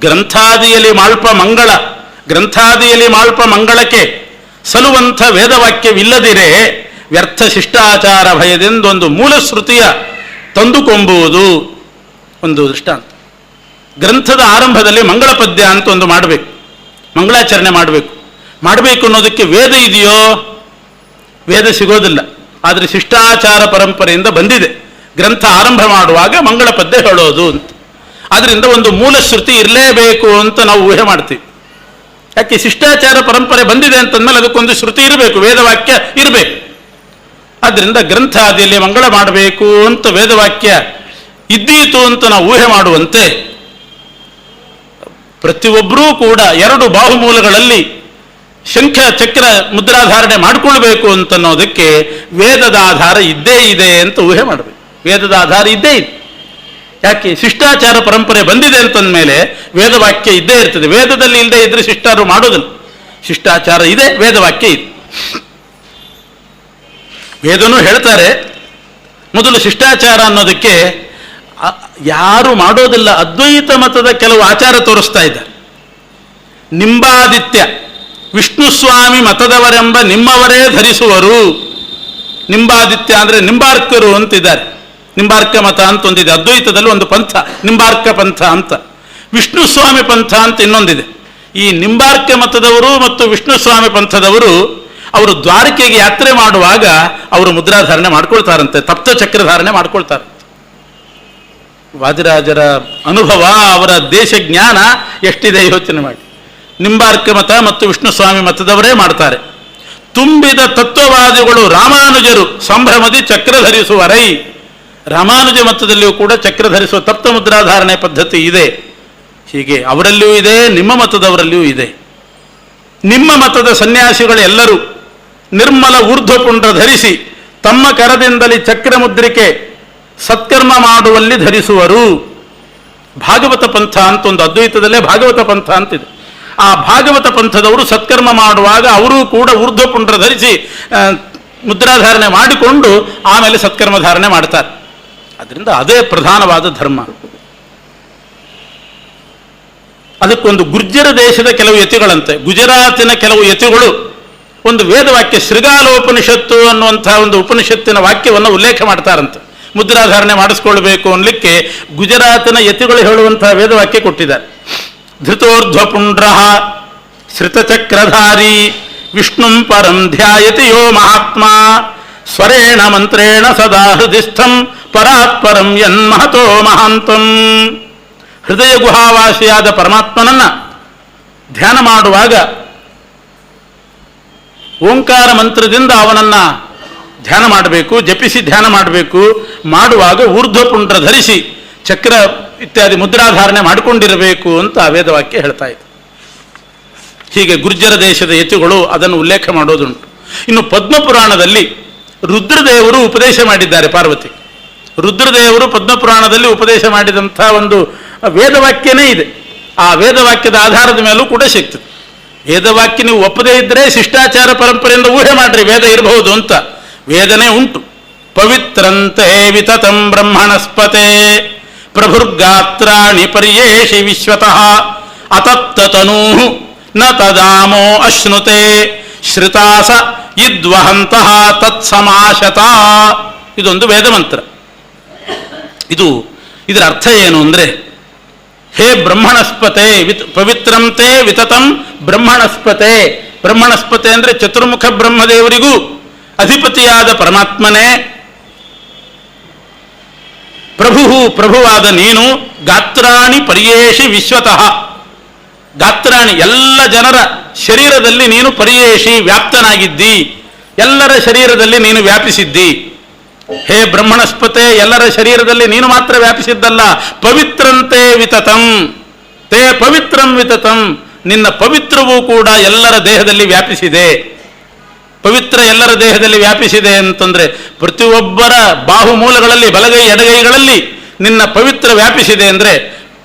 ಗ್ರಂಥಾದಿಯಲ್ಲಿ ಮಾಳ್ಪ ಮಂಗಳಕ್ಕೆ ಸಲುವಂಥ ವೇದವಾಕ್ಯವಿಲ್ಲದಿರೇ ವ್ಯರ್ಥ ಶಿಷ್ಟಾಚಾರ ಭಯದೆಂದೊಂದು ಮೂಲ ಶ್ರುತಿಯ ತಂದುಕೊಂಬುವುದು ಒಂದು ದೃಷ್ಟಾಂತ. ಗ್ರಂಥದ ಆರಂಭದಲ್ಲಿ ಮಂಗಳ ಪದ್ಯ ಅಂತ ಒಂದು ಮಾಡಬೇಕು, ಮಂಗಳಾಚರಣೆ ಮಾಡಬೇಕು ಅನ್ನೋದಕ್ಕೆ ವೇದ ಇದೆಯೋ? ವೇದ ಸಿಗೋದಿಲ್ಲ. ಆದರೆ ಶಿಷ್ಟಾಚಾರ ಪರಂಪರೆಯಿಂದ ಬಂದಿದೆ. ಗ್ರಂಥ ಆರಂಭ ಮಾಡುವಾಗ ಮಂಗಳ ಪದ್ಯ ಹೇಳೋದು ಅಂತ. ಆದ್ದರಿಂದ ಒಂದು ಮೂಲ ಶ್ರುತಿ ಇರಲೇಬೇಕು ಅಂತ ನಾವು ಊಹೆ ಮಾಡ್ತೀವಿ. ಯಾಕೆ? ಶಿಷ್ಟಾಚಾರ ಪರಂಪರೆ ಬಂದಿದೆ ಅಂತಂದ್ಮೇಲೆ ಅದಕ್ಕೊಂದು ಶ್ರುತಿ ಇರಬೇಕು, ವೇದವಾಕ್ಯ ಇರಬೇಕು. ಆದ್ದರಿಂದ ಗ್ರಂಥಾದಿಯಲ್ಲಿ ಮಂಗಳ ಮಾಡಬೇಕು ಅಂತ ವೇದವಾಕ್ಯ ಇದ್ದೀತು ಅಂತ ನಾವು ಊಹೆ ಮಾಡುವಂತೆ ಪ್ರತಿಯೊಬ್ಬರೂ ಕೂಡ ಎರಡು ಬಾಹುಮೂಲಗಳಲ್ಲಿ ಶಂಖ ಚಕ್ರ ಮುದ್ರಾಧಾರಣೆ ಮಾಡಿಕೊಳ್ಬೇಕು ಅಂತನ್ನೋದಕ್ಕೆ ವೇದದ ಆಧಾರ ಇದ್ದೇ ಇದೆ ಅಂತ ಊಹೆ ಮಾಡಬೇಕು. ವೇದದ ಆಧಾರ ಇದ್ದೇ ಇದೆ. ಯಾಕೆ? ಶಿಷ್ಟಾಚಾರ ಪರಂಪರೆ ಬಂದಿದೆ ಅಂತಂದಮೇಲೆ ವೇದವಾಕ್ಯ ಇದ್ದೇ ಇರ್ತದೆ. ವೇದದಲ್ಲಿ ಇಲ್ಲದೆ ಇದ್ರೆ ಶಿಷ್ಟಾರು ಮಾಡೋದಿಲ್ಲ. ಶಿಷ್ಟಾಚಾರ ಇದೆ, ವೇದವಾಕ್ಯ ಇದೆ. ವೇದನೂ ಹೇಳ್ತಾರೆ. ಮೊದಲು ಶಿಷ್ಟಾಚಾರ ಅನ್ನೋದಕ್ಕೆ ಯಾರು ಮಾಡೋದಿಲ್ಲ. ಅದ್ವೈತ ಮತದ ಕೆಲವು ಆಚಾರ ತೋರಿಸ್ತಾ ಇದ್ದಾರೆ. ನಿಂಬಾದಿತ್ಯ ವಿಷ್ಣು ಸ್ವಾಮಿ ಮತದವರೆಂಬ ನಿಮ್ಮವರೇ ಧರಿಸುವರು. ನಿಂಬಾದಿತ್ಯ ಅಂದರೆ ನಿಂಬಾರ್ಕರು ಅಂತಿದ್ದಾರೆ. ನಿಂಬಾರ್ಕ ಮತ ಅಂತ ಒಂದಿದೆ. ಅದ್ವೈತದಲ್ಲಿ ಒಂದು ಪಂಥ ನಿಂಬಾರ್ಕ ಪಂಥ ಅಂತ. ವಿಷ್ಣು ಸ್ವಾಮಿ ಪಂಥ ಅಂತ ಇನ್ನೊಂದಿದೆ. ಈ ನಿಂಬಾರ್ಕ ಮತದವರು ಮತ್ತು ವಿಷ್ಣು ಸ್ವಾಮಿ ಪಂಥದವರು ಅವರು ದ್ವಾರಕೆಗೆ ಯಾತ್ರೆ ಮಾಡುವಾಗ ಅವರು ಮುದ್ರಾಧಾರಣೆ ಮಾಡ್ಕೊಳ್ತಾರಂತೆ, ತಪ್ತ ಚಕ್ರಧಾರಣೆ ಮಾಡ್ಕೊಳ್ತಾರೆ. ವಾದಿರಾಜರ ಅನುಭವ, ಅವರ ದೇಶ ಜ್ಞಾನ ಎಷ್ಟಿದೆ ಯೋಚನೆ ಮಾಡಿ. ನಿಂಬಾರ್ಕ ಮತ ಮತ್ತು ವಿಷ್ಣು ಸ್ವಾಮಿ ಮತದವರೇ ಮಾಡ್ತಾರೆ. ತುಂಬಿದ ತತ್ವವಾದಿಗಳು ರಾಮಾನುಜರು ಸಂಭ್ರಮದಿ ಚಕ್ರ ಧರಿಸುವರೈ. ರಾಮಾನುಜ ಮತದಲ್ಲಿಯೂ ಕೂಡ ಚಕ್ರ ಧರಿಸುವ ತಪ್ತ ಮುದ್ರಾಧಾರಣೆ ಪದ್ಧತಿ ಇದೆ. ಹೀಗೆ ಅವರಲ್ಲಿಯೂ ಇದೆ, ನಿಮ್ಮ ಮತದವರಲ್ಲಿಯೂ ಇದೆ. ನಿಮ್ಮ ಮತದ ಸನ್ಯಾಸಿಗಳೆಲ್ಲರೂ ನಿರ್ಮಲ ಊರ್ಧ್ವಪುಂಡ್ರ ಧರಿಸಿ ತಮ್ಮ ಕರದಿಂದಲೇ ಚಕ್ರ ಮುದ್ರಿಕೆ ಸತ್ಕರ್ಮ ಮಾಡುವಲ್ಲಿ ಧರಿಸುವರು. ಭಾಗವತ ಪಂಥ ಅಂತ ಒಂದು ಅದ್ವೈತದಲ್ಲೇ ಭಾಗವತ ಪಂಥ ಅಂತಿದೆ. ಆ ಭಾಗವತ ಪಂಥದವರು ಸತ್ಕರ್ಮ ಮಾಡುವಾಗ ಅವರೂ ಕೂಡ ಊರ್ಧ್ವಪುಂಡ್ರ ಧರಿಸಿ ಮುದ್ರಾಧಾರಣೆ ಮಾಡಿಕೊಂಡು ಆಮೇಲೆ ಸತ್ಕರ್ಮ ಧಾರಣೆ ಮಾಡ್ತಾರೆ. ಅದರಿಂದ ಅದೇ ಪ್ರಧಾನವಾದ ಧರ್ಮ. ಅದಕ್ಕೊಂದು ಗುರ್ಜರ ದೇಶದ ಕೆಲವು ಯತಿಗಳಂತೆ, ಗುಜರಾತಿನ ಕೆಲವು ಯತಿಗಳು ಒಂದು ವೇದವಾಕ್ಯ ಶೃಗಾಲೋಪನಿಷತ್ತು ಅನ್ನುವಂಥ ಒಂದು ಉಪನಿಷತ್ತಿನ ವಾಕ್ಯವನ್ನು ಉಲ್ಲೇಖ ಮಾಡ್ತಾರಂತೆ. ಮುದ್ರಾಧಾರಣೆ ಮಾಡಿಸ್ಕೊಳ್ಬೇಕು ಅನ್ನಲಿಕ್ಕೆ ಗುಜರಾತಿನ ಯತಿಗಳು ಹೇಳುವಂತಹ ವೇದವಾಕ್ಯ ಕೊಟ್ಟಿದ್ದಾರೆ. ಧೃತೋರ್ಧ್ವಪುಂಡ್ರ ಶ್ರಿತಚಕ್ರಧಾರಿ ವಿಷ್ಣುಂ ಪರಂ ಧ್ಯಾಯತಿ ಯೋ ಮಹಾತ್ಮ ಸ್ವರೇಣ ಮಂತ್ರೇಣ ಸದಾ ಹೃದಿಸ್ಥಂ ಪರಾತ್ಪರಂ ಯನ್ಮಹತೋ ಮಹಾಂತಂ. ಹೃದಯ ಗುಹಾವಾಸಿಯಾದ ಪರಮಾತ್ಮನನ್ನ ಧ್ಯಾನ ಮಾಡುವಾಗ ಓಂಕಾರ ಮಂತ್ರದಿಂದ ಅವನನ್ನ ಧ್ಯಾನ ಮಾಡಬೇಕು, ಜಪಿಸಿ ಧ್ಯಾನ ಮಾಡಬೇಕು. ಮಾಡುವಾಗ ಊರ್ಧ್ವಪುಂಡ್ರ ಧರಿಸಿ ಚಕ್ರ ಇತ್ಯಾದಿ ಮುದ್ರಾಧಾರಣೆ ಮಾಡಿಕೊಂಡಿರಬೇಕು ಅಂತ ಆ ವೇದವಾಕ್ಯ ಹೇಳ್ತಾ ಇದೆ. ಹೀಗೆ ಗುರ್ಜರ ದೇಶದ ಯತಿಗಳು ಅದನ್ನು ಉಲ್ಲೇಖ ಮಾಡೋದುಂಟು. ಇನ್ನು ಪದ್ಮಪುರಾಣದಲ್ಲಿ ರುದ್ರದೇವರು ಉಪದೇಶ ಮಾಡಿದ್ದಾರೆ ಪಾರ್ವತಿ. ರುದ್ರದೇವರು ಪದ್ಮಪುರಾಣದಲ್ಲಿ ಉಪದೇಶ ಮಾಡಿದಂಥ ಒಂದು ವೇದವಾಕ್ಯನೇ ಇದೆ. ಆ ವೇದವಾಕ್ಯದ ಆಧಾರದ ಮೇಲೂ ಕೂಡ ಸಿಗ್ತದೆ. ವೇದವಾಕ್ಯ ನೀವು ಒಪ್ಪದೇ ಇದ್ದರೆ ಶಿಷ್ಟಾಚಾರ ಪರಂಪರೆಯಿಂದ ಊಹೆ ಮಾಡ್ರಿ ವೇದ ಇರಬಹುದು ಅಂತ. ವೇದನೆ ಉಂಟು. ಪವಿತ್ರಂತೆ ವಿತತಂ ಬ್ರಹ್ಮಣಸ್ಪತೆ ಪ್ರಭುರ್ಗಾತ್ರಾಣಿ ಪರ್ಯೇಷಿ ವಿಶ್ವತಃ ಅತತ್ತತನೂ ನ ತದಾಮೋ ಅಶ್ನುತೆ ಶ್ರುತಾಸ ಇದ್ವಹಂತಹ ತತ್ಸಮಾಶತ. ಇದೊಂದು ವೇದಮಂತ್ರ. ಇದರ ಅರ್ಥ ಏನು ಅಂದರೆ, ಹೇ ಬ್ರಹ್ಮಣಸ್ಪತೆ ಪವಿತ್ರಂತೆ ವಿತತಂ ಬ್ರಹ್ಮಣಸ್ಪತೆ. ಬ್ರಹ್ಮಣಸ್ಪತೆ ಅಂದರೆ ಚತುರ್ಮುಖ ಬ್ರಹ್ಮದೇವರಿಗೂ ಅಧಿಪತಿಯಾದ ಪರಮಾತ್ಮನೇ, ಪ್ರಭುವಾದ ನೀನು ಗಾತ್ರಾಣಿ ಪರ್ಯೇಷಿ ವಿಶ್ವತಃ. ಗಾತ್ರಾಣಿ ಎಲ್ಲ ಜನರ ಶರೀರದಲ್ಲಿ ನೀನು ಪರ್ಯೇಷಿ ವ್ಯಾಪ್ತನಾಗಿದ್ದಿ, ಎಲ್ಲರ ಶರೀರದಲ್ಲಿ ನೀನು ವ್ಯಾಪಿಸಿದ್ದಿ. ಹೇ ಬ್ರಹ್ಮಣಸ್ಪತೆ, ಎಲ್ಲರ ಶರೀರದಲ್ಲಿ ನೀನು ಮಾತ್ರ ವ್ಯಾಪಿಸಿದ್ದಲ್ಲ, ಪವಿತ್ರಂತೆ ವಿತತಂ ತೇ ಪವಿತ್ರಂ ವಿತತಂ, ನಿನ್ನ ಪವಿತ್ರವೂ ಕೂಡ ಎಲ್ಲರ ದೇಹದಲ್ಲಿ ವ್ಯಾಪಿಸಿದೆ. ಪವಿತ್ರ ಎಲ್ಲರ ದೇಹದಲ್ಲಿ ವ್ಯಾಪಿಸಿದೆ ಅಂತಂದ್ರೆ ಪ್ರತಿಯೊಬ್ಬರ ಬಾಹುಮೂಲಗಳಲ್ಲಿ ಬಲಗೈ ಎಡಗೈಗಳಲ್ಲಿ ನಿನ್ನ ಪವಿತ್ರ ವ್ಯಾಪಿಸಿದೆ. ಅಂದರೆ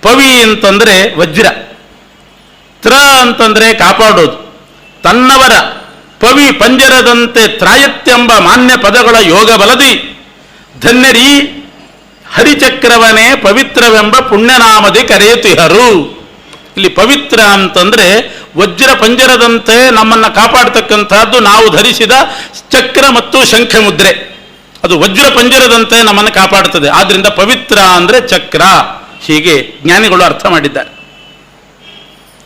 ಪವಿ ಅಂತಂದ್ರೆ ವಜ್ರ, ತ್ರ ಅಂತಂದ್ರೆ ಕಾಪಾಡೋದು, ತನ್ನವರ ಪವಿ ಪಂಜರದಂತೆ ತ್ರಾಯತ್ಯೆಂಬ ಮಾನ್ಯ ಪದಗಳ ಯೋಗ ಬಲದಿ ಧನ್ಯರಿ ಹರಿಚಕ್ರವನೇ ಪವಿತ್ರವೆಂಬ ಪುಣ್ಯನಾಮದಿ ಕರೆಯುತ್ತಿಹರು. ಇಲ್ಲಿ ಪವಿತ್ರ ಅಂತಂದ್ರೆ ವಜ್ರ ಪಂಜರದಂತೆ ನಮ್ಮನ್ನು ಕಾಪಾಡ್ತಕ್ಕಂಥದ್ದು ನಾವು ಧರಿಸಿದ ಚಕ್ರ ಮತ್ತು ಶಂಖ ಮುದ್ರೆ. ಅದು ವಜ್ರ ಪಂಜರದಂತೆ ನಮ್ಮನ್ನು ಕಾಪಾಡುತ್ತದೆ. ಆದ್ರಿಂದ ಪವಿತ್ರ ಅಂದರೆ ಚಕ್ರ. ಹೀಗೆ ಜ್ಞಾನಿಗಳು ಅರ್ಥ ಮಾಡಿದ್ದಾರೆ.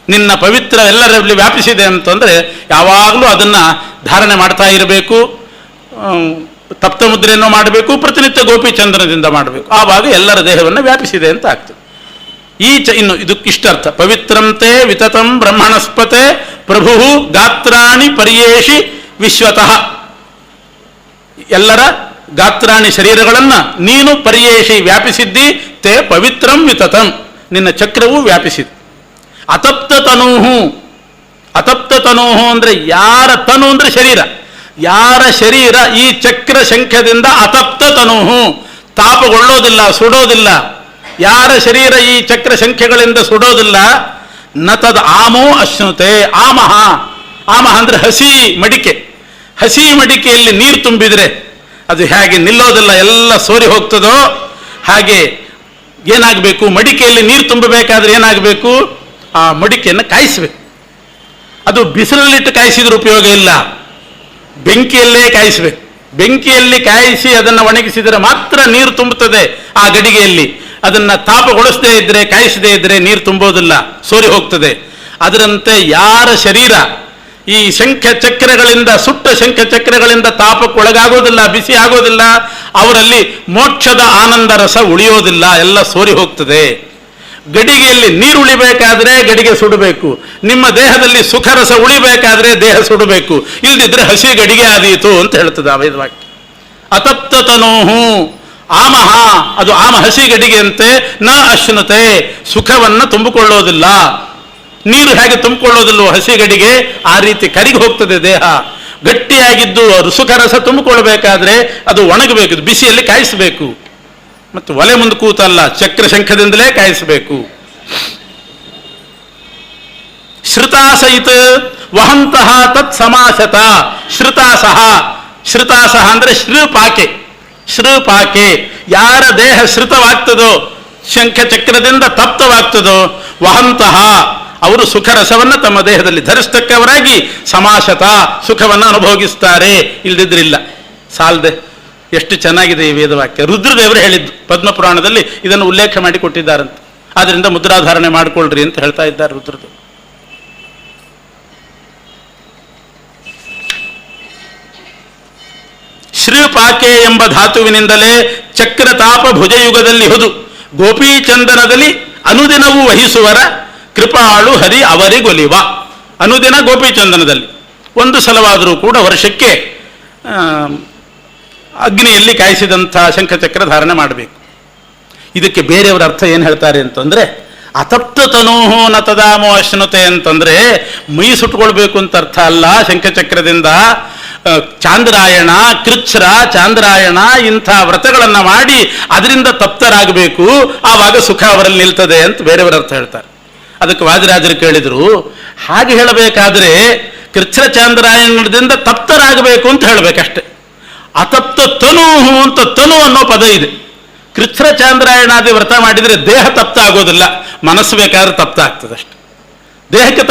ನಿನ್ನ ಪವಿತ್ರ ಎಲ್ಲರಲ್ಲಿ ವ್ಯಾಪಿಸಿದೆ ಅಂತಂದರೆ ಯಾವಾಗಲೂ ಅದನ್ನು ಧಾರಣೆ ಮಾಡ್ತಾ ಇರಬೇಕು. ತಪ್ತ ಮುದ್ರೆಯನ್ನು ಮಾಡಬೇಕು, ಪ್ರತಿನಿತ್ಯ ಗೋಪಿಚಂದ್ರದಿಂದ ಮಾಡಬೇಕು. ಆವಾಗ ಎಲ್ಲರ ದೇಹವನ್ನು ವ್ಯಾಪಿಸಿದೆ ಅಂತ ಆಗ್ತದೆ. ಇನ್ನು ಇದಕ್ಕಿಷ್ಟರ್ಥ. ಪವಿತ್ರಂತೆ ವಿತತಂ ಬ್ರಹ್ಮಣಸ್ಪತೆ ಪ್ರಭು ಗಾತ್ರಾಣಿ ಪರ್ಯೇಷಿ ವಿಶ್ವತಃ. ಎಲ್ಲರ ಗಾತ್ರಾಣಿ ಶರೀರಗಳನ್ನು ನೀನು ಪರ್ಯೇಷಿ ವ್ಯಾಪಿಸಿದ್ದಿ. ತೇ ಪವಿತ್ರಂ ವಿತತಂ, ನಿನ್ನ ಚಕ್ರವೂ ವ್ಯಾಪಿಸಿದೆ. ಅತಪ್ತ ತನೂಹು, ಅತಪ್ತ ತನೂಹು ಅಂದರೆ ಯಾರ ತನು ಅಂದರೆ ಶರೀರ, ಯಾರ ಶರೀರ ಈ ಚಕ್ರ ಶಂಖ್ಯದಿಂದ ಅತಪ್ತ ತನೂಹು ತಾಪಗೊಳ್ಳೋದಿಲ್ಲ, ಸುಡೋದಿಲ್ಲ, ಯಾರ ಶರೀರ ಈ ಚಕ್ರ ಸಂಖ್ಯೆಗಳಿಂದ ಸುಡೋದಿಲ್ಲ. ನತದ ಆಮೋ ಅಶ್ನುತೆ. ಆಮಹ, ಆಮಹ ಅಂದರೆ ಹಸಿ ಮಡಿಕೆ. ಹಸಿ ಮಡಿಕೆಯಲ್ಲಿ ನೀರು ತುಂಬಿದರೆ ಅದು ಹೇಗೆ ನಿಲ್ಲೋದಿಲ್ಲ, ಎಲ್ಲ ಸೋರಿ ಹೋಗ್ತದೋ ಹಾಗೆ ಏನಾಗಬೇಕು, ಮಡಿಕೆಯಲ್ಲಿ ನೀರು ತುಂಬಬೇಕಾದ್ರೆ ಏನಾಗಬೇಕು, ಆ ಮಡಿಕೆಯನ್ನು ಕಾಯಿಸಬೇಕು. ಅದು ಬಿಸಿಲಲ್ಲಿಟ್ಟು ಕಾಯಿಸಿದ್ರೆ ಉಪಯೋಗ ಇಲ್ಲ, ಬೆಂಕಿಯಲ್ಲೇ ಕಾಯಿಸಬೇಕು. ಬೆಂಕಿಯಲ್ಲಿ ಕಾಯಿಸಿ ಅದನ್ನು ಒಣಗಿಸಿದರೆ ಮಾತ್ರ ನೀರು ತುಂಬುತ್ತದೆ ಆ ಗಡಿಗೆಯಲ್ಲಿ. ಅದನ್ನು ತಾಪಗೊಳಿಸದೇ ಇದ್ದರೆ, ಕಾಯಿಸದೇ ಇದ್ದರೆ ನೀರು ತುಂಬೋದಿಲ್ಲ, ಸೋರಿ ಹೋಗ್ತದೆ. ಅದರಂತೆ ಯಾರ ಶರೀರ ಈ ಶಂಖ ಚಕ್ರಗಳಿಂದ, ಸುಟ್ಟ ಶಂಖ ಚಕ್ರಗಳಿಂದ ತಾಪಕ್ಕೊಳಗಾಗೋದಿಲ್ಲ, ಬಿಸಿ ಆಗೋದಿಲ್ಲ, ಅವರಲ್ಲಿ ಮೋಕ್ಷದ ಆನಂದ ರಸ ಉಳಿಯೋದಿಲ್ಲ, ಎಲ್ಲ ಸೋರಿ ಹೋಗ್ತದೆ. ಗಡಿಗೆಯಲ್ಲಿ ನೀರು ಉಳಿಬೇಕಾದ್ರೆ ಗಡಿಗೆ ಸುಡಬೇಕು. ನಿಮ್ಮ ದೇಹದಲ್ಲಿ ಸುಖರಸ ಉಳಿಬೇಕಾದ್ರೆ ದೇಹ ಸುಡಬೇಕು. ಇಲ್ದಿದ್ರೆ ಹಸಿ ಗಡಿಗೆ ಆದೀತು ಅಂತ ಹೇಳ್ತದೆ ಆ ವೇದವಾಕ್ಯ. ಅತಪ್ತ ತನೋಹು ಆಮಹ, ಅದು ಆಮ ಹಸಿ ಗಡಿಗೆಯಂತೆ. ನ ಅಶ್ನುತೆ, ಸುಖವನ್ನು ತುಂಬಿಕೊಳ್ಳೋದಿಲ್ಲ. ನೀರು ಹೇಗೆ ತುಂಬಿಕೊಳ್ಳೋದಿಲ್ಲವೋ ಹಸಿ ಗಡಿಗೆ, ಆ ರೀತಿ ಕರಿಗಿ ಹೋಗ್ತದೆ ದೇಹ. ಗಟ್ಟಿಯಾಗಿದ್ದು ಸುಖರಸ ತುಂಬಿಕೊಳ್ಬೇಕಾದ್ರೆ ಅದು ಒಣಗಬೇಕು, ಬಿಸಿಯಲ್ಲಿ ಕಾಯಿಸಬೇಕು. ಮತ್ತು ಒಲೆ ಮುಂದೆ ಕೂತಲ್ಲ, ಚಕ್ರ ಶಂಖದಿಂದಲೇ ಕಾಯಿಸಬೇಕು. ಶ್ರುತಾಸಹಿತ ವಹಂತಹ ತತ್ ಸಮಾಸತ. ಶ್ರುತಾಸಹ, ಶ್ರುತಾಸಹ ಅಂದರೆ ಶ್ರೀಪಾಕೆ. ಶ್ರೀಪಾಕೆ, ಯಾರ ದೇಹ ಶ್ರುತವಾಗ್ತದೋ, ಶಂಖ ಚಕ್ರದಿಂದ ತಪ್ತವಾಗ್ತದೋ, ವಹಂತಹ ಅವರು ಸುಖರಸವನ್ನು ತಮ್ಮ ದೇಹದಲ್ಲಿ ಧರಿಸ್ತಕ್ಕವರಾಗಿ ಸಮಾಸತ ಸುಖವನ್ನು ಅನುಭೋಗಿಸ್ತಾರೆ. ಇಲ್ದಿದ್ರಿಲ್ಲ. ಸಾಲದೆ ಎಷ್ಟು ಚೆನ್ನಾಗಿದೆ ಈ ವೇದವಾಕ್ಯ. ರುದ್ರದೇವರು ಹೇಳಿದ್ದು ಪದ್ಮಪುರಾಣದಲ್ಲಿ ಇದನ್ನು ಉಲ್ಲೇಖ ಮಾಡಿ ಕೊಟ್ಟಿದ್ದಾರಂತೆ. ಆದ್ದರಿಂದ ಮುದ್ರಾಧಾರಣೆ ಮಾಡಿಕೊಳ್ಳ್ರಿ ಅಂತ ಹೇಳ್ತಾ ಇದ್ದಾರೆ ರುದ್ರದೇವರು. ಶ್ರೀಪಾಕೆ ಎಂಬ ಧಾತುವಿನಿಂದಲೇ ಚಕ್ರತಾಪ ಭುಜಯುಗದಲ್ಲಿ ಹುದು ಗೋಪೀಚಂದನದಲ್ಲಿ ಅನುದಿನವೂ ವಹಿಸುವರ ಕೃಪಾಳು ಹರಿ ಅವರಿಗೊಲಿವ. ಅನುದಿನ ಗೋಪೀಚಂದನದಲ್ಲಿ ಒಂದು ಸಲವಾದರೂ ಕೂಡ ವರ್ಷಕ್ಕೆ ಅಗ್ನಿಯಲ್ಲಿ ಕಾಯಿಸಿದಂಥ ಶಂಖಚಕ್ರ ಧಾರಣೆ ಮಾಡಬೇಕು. ಇದಕ್ಕೆ ಬೇರೆಯವರ ಅರ್ಥ ಏನು ಹೇಳ್ತಾರೆ ಅಂತಂದರೆ, ಅತಪ್ತ ತನೂಹು ನ ತದಾಮೋ ಅಶ್ನುತೆ ಅಂತಂದರೆ ಮೈ ಸುಟ್ಕೊಳ್ಬೇಕು ಅಂತ ಅರ್ಥ ಅಲ್ಲ. ಶಂಖಚಕ್ರದಿಂದ ಚಾಂದ್ರಾಯಣ, ಕೃಚ್ಛ್ರ, ಚಾಂದ್ರಾಯಣ ಇಂಥ ವ್ರತಗಳನ್ನು ಮಾಡಿ ಅದರಿಂದ ತಪ್ತರಾಗಬೇಕು, ಆವಾಗ ಸುಖ ಅವರಲ್ಲಿ ನಿಲ್ತದೆ ಅಂತ ಬೇರೆಯವರ ಅರ್ಥ ಹೇಳ್ತಾರೆ. ಅದಕ್ಕೆ ವಾದಿರಾಜರು ಕೇಳಿದರು, ಹಾಗೆ ಹೇಳಬೇಕಾದ್ರೆ ಕೃಚ್ಛ್ರ ಚಾಂದ್ರಾಯಣದಿಂದ ತಪ್ತರಾಗಬೇಕು ಅಂತ ಹೇಳಬೇಕಷ್ಟೆ. ಅತಪ್ತ ತನು ಅಂತ ತನು ಅನ್ನೋ ಪದ ಇದೆ. ಕೃಚ್ಛ್ರ ಚಾಂದ್ರಾಯಣಾದಿ ವ್ರತ ಮಾಡಿದರೆ ದೇಹ ತಪ್ತ ಆಗೋದಿಲ್ಲ, ಮನಸ್ಸು ಬೇಕಾದ್ರೆ ತಪ್ತ ಆಗ್ತದಷ್ಟೆ. ದೇಹಕ್ಕೆ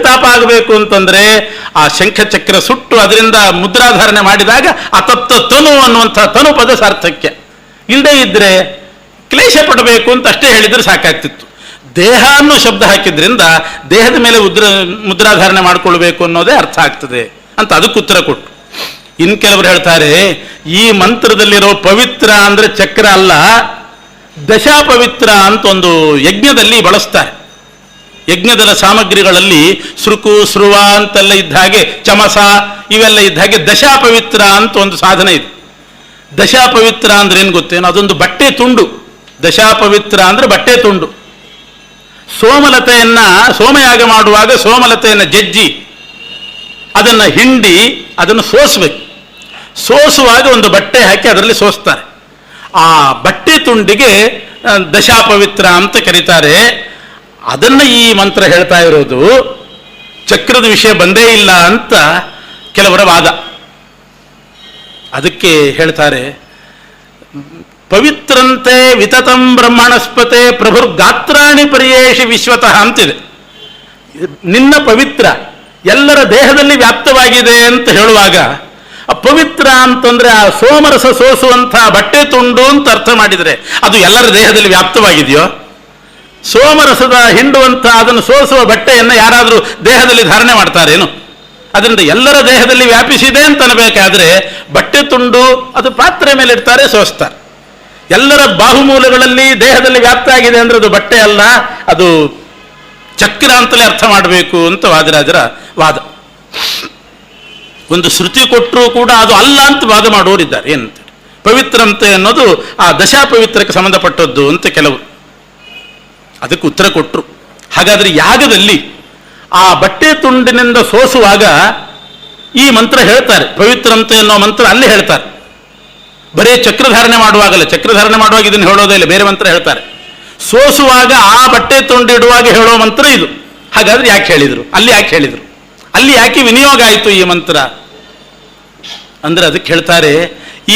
ತಾಪ ಆಗಬೇಕು ಅಂತಂದ್ರೆ ಆ ಶಂಖಚಕ್ರ ಸುಟ್ಟು ಅದರಿಂದ ಮುದ್ರಾಧಾರಣೆ ಮಾಡಿದಾಗ ಅತಪ್ತ ತನು ಅನ್ನುವಂಥ ತನು ಪದ ಸಾರ್ಥಕ್ಯ. ಇಲ್ಲದೆ ಇದ್ರೆ ಕ್ಲೇಶ ಪಡಬೇಕು ಅಂತ ಅಷ್ಟೇ ಹೇಳಿದ್ರೆ ಸಾಕಾಗ್ತಿತ್ತು. ದೇಹ ಅನ್ನೋ ಶಬ್ದ ಹಾಕಿದ್ರಿಂದ ದೇಹದ ಮೇಲೆ ಮುದ್ರಾಧಾರಣೆ ಮಾಡಿಕೊಳ್ಬೇಕು ಅನ್ನೋದೇ ಅರ್ಥ ಆಗ್ತದೆ ಅಂತ ಅದಕ್ಕೆ ಉತ್ತರ ಕೊಟ್ಟು. ಇನ್ನು ಕೆಲವರು ಹೇಳ್ತಾರೆ, ಈ ಮಂತ್ರದಲ್ಲಿರೋ ಪವಿತ್ರ ಅಂದ್ರೆ ಚಕ್ರ ಅಲ್ಲ, ದಶಾಪವಿತ್ರ ಅಂತ ಒಂದು ಯಜ್ಞದಲ್ಲಿ ಬಳಸ್ತಾರೆ. ಯಜ್ಞದ ಸಾಮಗ್ರಿಗಳಲ್ಲಿ ಸೃಕು, ಸೃವ ಅಂತೆಲ್ಲ ಇದ್ದ ಹಾಗೆ, ಚಮಸ ಇವೆಲ್ಲ ಇದ್ದ ಹಾಗೆ ದಶಾಪವಿತ್ರ ಅಂತ ಒಂದು ಸಾಧನ ಇದೆ. ದಶಾಪವಿತ್ರ ಅಂದ್ರೆ ಏನು ಗೊತ್ತೇನೋ, ಅದೊಂದು ಬಟ್ಟೆ ತುಂಡು. ದಶಾಪವಿತ್ರ ಅಂದ್ರೆ ಬಟ್ಟೆ ತುಂಡು. ಸೋಮಯಾಗ ಮಾಡುವಾಗ ಸೋಮಲತೆಯನ್ನು ಜಜ್ಜಿ ಅದನ್ನು ಹಿಂಡಿ ಅದನ್ನು ಸೋಸಬೇಕು. ಸೋಸುವಾಗ ಒಂದು ಬಟ್ಟೆ ಹಾಕಿ ಅದರಲ್ಲಿ ಸೋಸ್ತಾರೆ. ಆ ಬಟ್ಟೆ ತುಂಡಿಗೆ ದಶಾಪವಿತ್ರ ಅಂತ ಕರೀತಾರೆ. ಅದನ್ನು ಈ ಮಂತ್ರ ಹೇಳ್ತಾ ಇರೋದು. ಚಕ್ರದ ವಿಷಯ ಬಂದೇ ಇಲ್ಲ ಅಂತ ಕೆಲವರ ವಾದ. ಅದಕ್ಕೆ ಹೇಳ್ತಾರೆ, ಪವಿತ್ರಂತೆ ವಿತತಂ ಬ್ರಹ್ಮಣಸ್ಪತೆ ಪ್ರಭುರ್ ಗಾತ್ರಾಣಿ ಪರ್ಯೇಷಿ ವಿಶ್ವತಃ ಅಂತಿದೆ. ನಿನ್ನ ಪವಿತ್ರ ಎಲ್ಲರ ದೇಹದಲ್ಲಿ ವ್ಯಾಪ್ತವಾಗಿದೆ ಅಂತ ಹೇಳುವಾಗ, ಪವಿತ್ರ ಅಂತಂದ್ರೆ ಆ ಸೋಮರಸ ಸೋಸುವಂಥ ಬಟ್ಟೆ ತುಂಡು ಅಂತ ಅರ್ಥ ಮಾಡಿದರೆ ಅದು ಎಲ್ಲರ ದೇಹದಲ್ಲಿ ವ್ಯಾಪ್ತವಾಗಿದೆಯೋ? ಸೋಮರಸದ ಹಿಂಡುವಂಥ ಅದನ್ನು ಸೋಸುವ ಬಟ್ಟೆಯನ್ನು ಯಾರಾದರೂ ದೇಹದಲ್ಲಿ ಧಾರಣೆ ಮಾಡ್ತಾರೇನು? ಅದರಿಂದ ಎಲ್ಲರ ದೇಹದಲ್ಲಿ ವ್ಯಾಪಿಸಿದೆ ಅಂತ ಅನ್ನಬೇಕಾದ್ರೆ ಬಟ್ಟೆ ತುಂಡು ಅದು ಪಾತ್ರೆ ಮೇಲೆ ಇಡ್ತಾರೆ, ಸೋಸ್ತಾರೆ. ಎಲ್ಲರ ಬಾಹುಮೂಲಗಳಲ್ಲಿ ದೇಹದಲ್ಲಿ ವ್ಯಾಪ್ತ ಆಗಿದೆ ಅಂದ್ರೆ ಅದು ಬಟ್ಟೆ ಅಲ್ಲ, ಅದು ಚಕ್ರ ಅಂತಲೇ ಅರ್ಥ ಮಾಡಬೇಕು ಅಂತ ವಾದಿರಾಜರ ವಾದ. ಒಂದು ಶ್ರುತಿ ಕೊಟ್ಟರೂ ಕೂಡ ಅದು ಅಲ್ಲ ಅಂತ ವಾದ ಮಾಡೋರಿದ್ದಾರೆ. ಏನಂತ ಪವಿತ್ರಂತೆ ಅನ್ನೋದು ಆ ದಶಾಪವಿತ್ರಕ್ಕೆ ಸಂಬಂಧಪಟ್ಟದ್ದು ಅಂತ ಕೆಲವರು. ಅದಕ್ಕೆ ಉತ್ತರ ಕೊಟ್ಟರು. ಹಾಗಾದ್ರೆ ಯಾಗದಲ್ಲಿ ಆ ಬಟ್ಟೆ ತುಂಡಿನಿಂದ ಸೋಸುವಾಗ ಈ ಮಂತ್ರ ಹೇಳ್ತಾರೆ, ಪವಿತ್ರಂತೆ ಅನ್ನೋ ಮಂತ್ರ ಅಲ್ಲಿ ಹೇಳ್ತಾರೆ. ಬರೀ ಚಕ್ರಧಾರಣೆ ಮಾಡುವಾಗಲ್ಲ, ಚಕ್ರಧಾರಣೆ ಮಾಡುವಾಗ ಇದನ್ನು ಹೇಳೋದೇ ಇಲ್ಲ, ಬೇರೆ ಮಂತ್ರ ಹೇಳ್ತಾರೆ. ಸೋಸುವಾಗ ಆ ಬಟ್ಟೆ ತುಂಡಿಡುವಾಗ ಹೇಳೋ ಮಂತ್ರ ಇದು. ಹಾಗಾದ್ರೆ ಯಾಕೆ ಹೇಳಿದರು? ಅಲ್ಲಿ ಯಾಕೆ ಹೇಳಿದರು? ಅಲ್ಲಿ ಯಾಕೆ ವಿನಿಯೋಗ ಆಯಿತು ಈ ಮಂತ್ರ ಅಂದ್ರೆ ಅದಕ್ಕೆ ಹೇಳ್ತಾರೆ,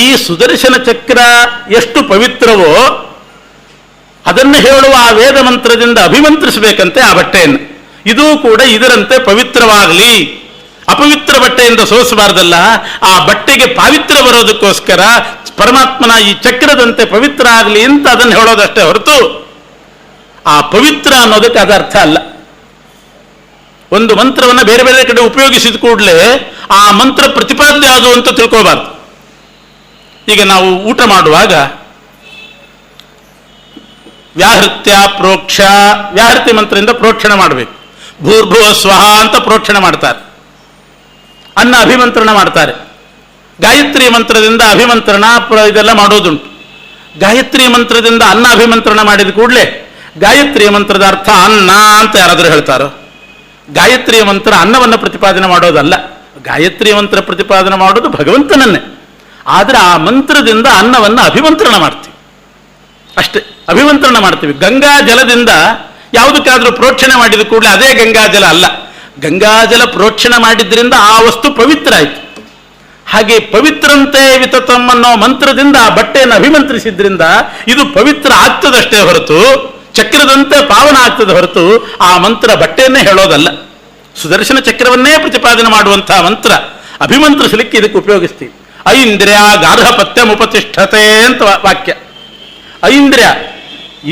ಈ ಸುದರ್ಶನ ಚಕ್ರ ಎಷ್ಟು ಪವಿತ್ರವೋ ಅದನ್ನು ಹೇಳುವ ಆ ವೇದ ಮಂತ್ರದಿಂದ ಅಭಿಮಂತ್ರಿಸಬೇಕಂತೆ ಆ ಬಟ್ಟೆಯನ್ನು. ಇದೂ ಕೂಡ ಇದರಂತೆ ಪವಿತ್ರವಾಗಲಿ, ಅಪವಿತ್ರ ಬಟ್ಟೆಯಿಂದ ಸೋಸಬಾರ್ದಲ್ಲ. ಆ ಬಟ್ಟೆಗೆ ಪಾವಿತ್ರ ಬರೋದಕ್ಕೋಸ್ಕರ ಪರಮಾತ್ಮನ ಈ ಚಕ್ರದಂತೆ ಪವಿತ್ರ ಆಗಲಿ ಅಂತ ಅದನ್ನು ಹೇಳೋದಷ್ಟೇ ಹೊರತು ಆ ಪವಿತ್ರ ಅನ್ನೋದಕ್ಕೆ ಅದು ಅರ್ಥ ಅಲ್ಲ. ಒಂದು ಮಂತ್ರವನ್ನು ಬೇರೆ ಬೇರೆ ಕಡೆ ಉಪಯೋಗಿಸಿದ ಕೂಡಲೇ ಆ ಮಂತ್ರ ಪ್ರತಿಪಾದ್ಯ ಅದು ಅಂತ ತಿಳ್ಕೋಬಾರ್ದು. ಈಗ ನಾವು ಊಟ ಮಾಡುವಾಗ ವ್ಯಾಹೃತ್ಯ ಪ್ರೋಕ್ಷ, ವ್ಯಾಹೃತಿ ಮಂತ್ರದಿಂದ ಪ್ರೋಕ್ಷಣೆ ಮಾಡಬೇಕು. ಭೂರ್ಭುವ ಸ್ವಹ ಅಂತ ಪ್ರೋಕ್ಷಣೆ ಮಾಡ್ತಾರೆ. ಅನ್ನ ಅಭಿಮಂತ್ರಣ ಮಾಡ್ತಾರೆ. ಗಾಯತ್ರಿ ಮಂತ್ರದಿಂದ ಅಭಿಮಂತ್ರಣ ಇದೆಲ್ಲ ಮಾಡೋದುಂಟು. ಗಾಯತ್ರಿ ಮಂತ್ರದಿಂದ ಅನ್ನ ಅಭಿಮಂತ್ರಣ ಮಾಡಿದ ಕೂಡಲೇ ಗಾಯತ್ರಿಯ ಮಂತ್ರದ ಅರ್ಥ ಅನ್ನ ಅಂತ ಯಾರಾದರೂ ಹೇಳ್ತಾರೋ? ಗಾಯತ್ರಿಯ ಮಂತ್ರ ಅನ್ನವನ್ನು ಪ್ರತಿಪಾದನೆ ಮಾಡೋದಲ್ಲ. ಗಾಯತ್ರಿ ಮಂತ್ರ ಪ್ರತಿಪಾದನೆ ಮಾಡೋದು ಭಗವಂತನನ್ನೇ. ಆದರೆ ಆ ಮಂತ್ರದಿಂದ ಅನ್ನವನ್ನು ಅಭಿಮಂತ್ರಣ ಮಾಡ್ತೀವಿ ಅಷ್ಟೇ, ಅಭಿಮಂತ್ರಣ ಮಾಡ್ತೀವಿ. ಗಂಗಾ ಜಲದಿಂದ ಯಾವುದಕ್ಕಾದರೂ ಪ್ರೋಕ್ಷಣೆ ಮಾಡಿದ ಕೂಡಲೇ ಅದೇ ಗಂಗಾಜಲ ಅಲ್ಲ. ಗಂಗಾಜಲ ಪ್ರೋಕ್ಷಣೆ ಮಾಡಿದ್ರಿಂದ ಆ ವಸ್ತು ಪವಿತ್ರ ಆಯಿತು. ಹಾಗೆ ಪವಿತ್ರಂತೆ ವಿತತಂ ಅನ್ನೋ ಮಂತ್ರದಿಂದ ಆ ಬಟ್ಟೆಯನ್ನು ಅಭಿಮಂತ್ರಿಸಿದ್ರಿಂದ ಇದು ಪವಿತ್ರ ಆಗ್ತದಷ್ಟೇ ಹೊರತು ಚಕ್ರದಂತೆ ಪಾವನ ಆಗ್ತದೆ ಹೊರತು ಆ ಮಂತ್ರ ಬಟ್ಟೆಯನ್ನೇ ಹೇಳೋದಲ್ಲ. ಸುದರ್ಶನ ಚಕ್ರವನ್ನೇ ಪ್ರತಿಪಾದನೆ ಮಾಡುವಂತಹ ಮಂತ್ರ ಅಭಿಮಂತ್ರಿಸಲಿಕ್ಕೆ ಇದಕ್ಕೆ ಉಪಯೋಗಿಸ್ತೀವಿ. ಐಂದ್ರಿಯ ಗಾರ್ಹಪತ್ಯಂ ಉಪತಿಷ್ಠತೆ ಅಂತ ವಾಕ್ಯ. ಐಂದ್ರಿಯ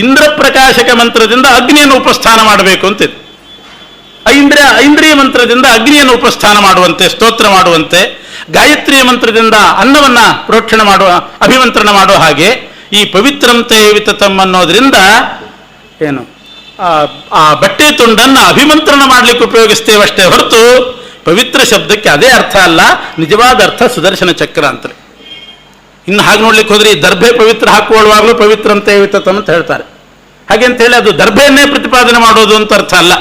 ಇಂದ್ರ ಪ್ರಕಾಶಕ ಮಂತ್ರದಿಂದ ಅಗ್ನಿಯನ್ನು ಉಪಸ್ಥಾನ ಮಾಡಬೇಕು ಅಂತಿದೆ. ಐಂದ್ರಿಯ ಮಂತ್ರದಿಂದ ಅಗ್ನಿಯನ್ನು ಉಪಸ್ಥಾನ ಮಾಡುವಂತೆ, ಸ್ತೋತ್ರ ಮಾಡುವಂತೆ, ಗಾಯತ್ರಿಯ ಮಂತ್ರದಿಂದ ಅನ್ನವನ್ನ ಪ್ರೋಕ್ಷಣೆ ಮಾಡುವ, ಅಭಿಮಂತ್ರಣ ಮಾಡುವ ಹಾಗೆ ಈ ಪವಿತ್ರಂತೆ ವಿತತಂ ಅನ್ನೋದ್ರಿಂದ ಏನು ಆ ಬಟ್ಟೆ ತುಂಡನ್ನು ಅಭಿಮಂತ್ರಣ ಮಾಡಲಿಕ್ಕೆ ಉಪಯೋಗಿಸ್ತೇವಷ್ಟೇ ಹೊರತು ಪವಿತ್ರ ಶಬ್ದಕ್ಕೆ ಅದೇ ಅರ್ಥ ಅಲ್ಲ. ನಿಜವಾದ ಅರ್ಥ ಸುದರ್ಶನ ಚಕ್ರ ಅಂತಲೇ. ಇನ್ನು ಹಾಗೆ ನೋಡ್ಲಿಕ್ಕೆ ಹೋದ್ರೆ ಈ ದರ್ಭೆ ಪವಿತ್ರ ಹಾಕುವಾಗಲೂ ಪವಿತ್ರಂತೆ ವಿತತಂ ಅಂತ ಹೇಳ್ತಾರೆ. ಹಾಗೆ ಅಂತ ಹೇಳಿ ಅದು ದರ್ಭೆಯನ್ನೇ ಪ್ರತಿಪಾದನೆ ಮಾಡೋದು ಅಂತ ಅರ್ಥ ಅಲ್ಲ.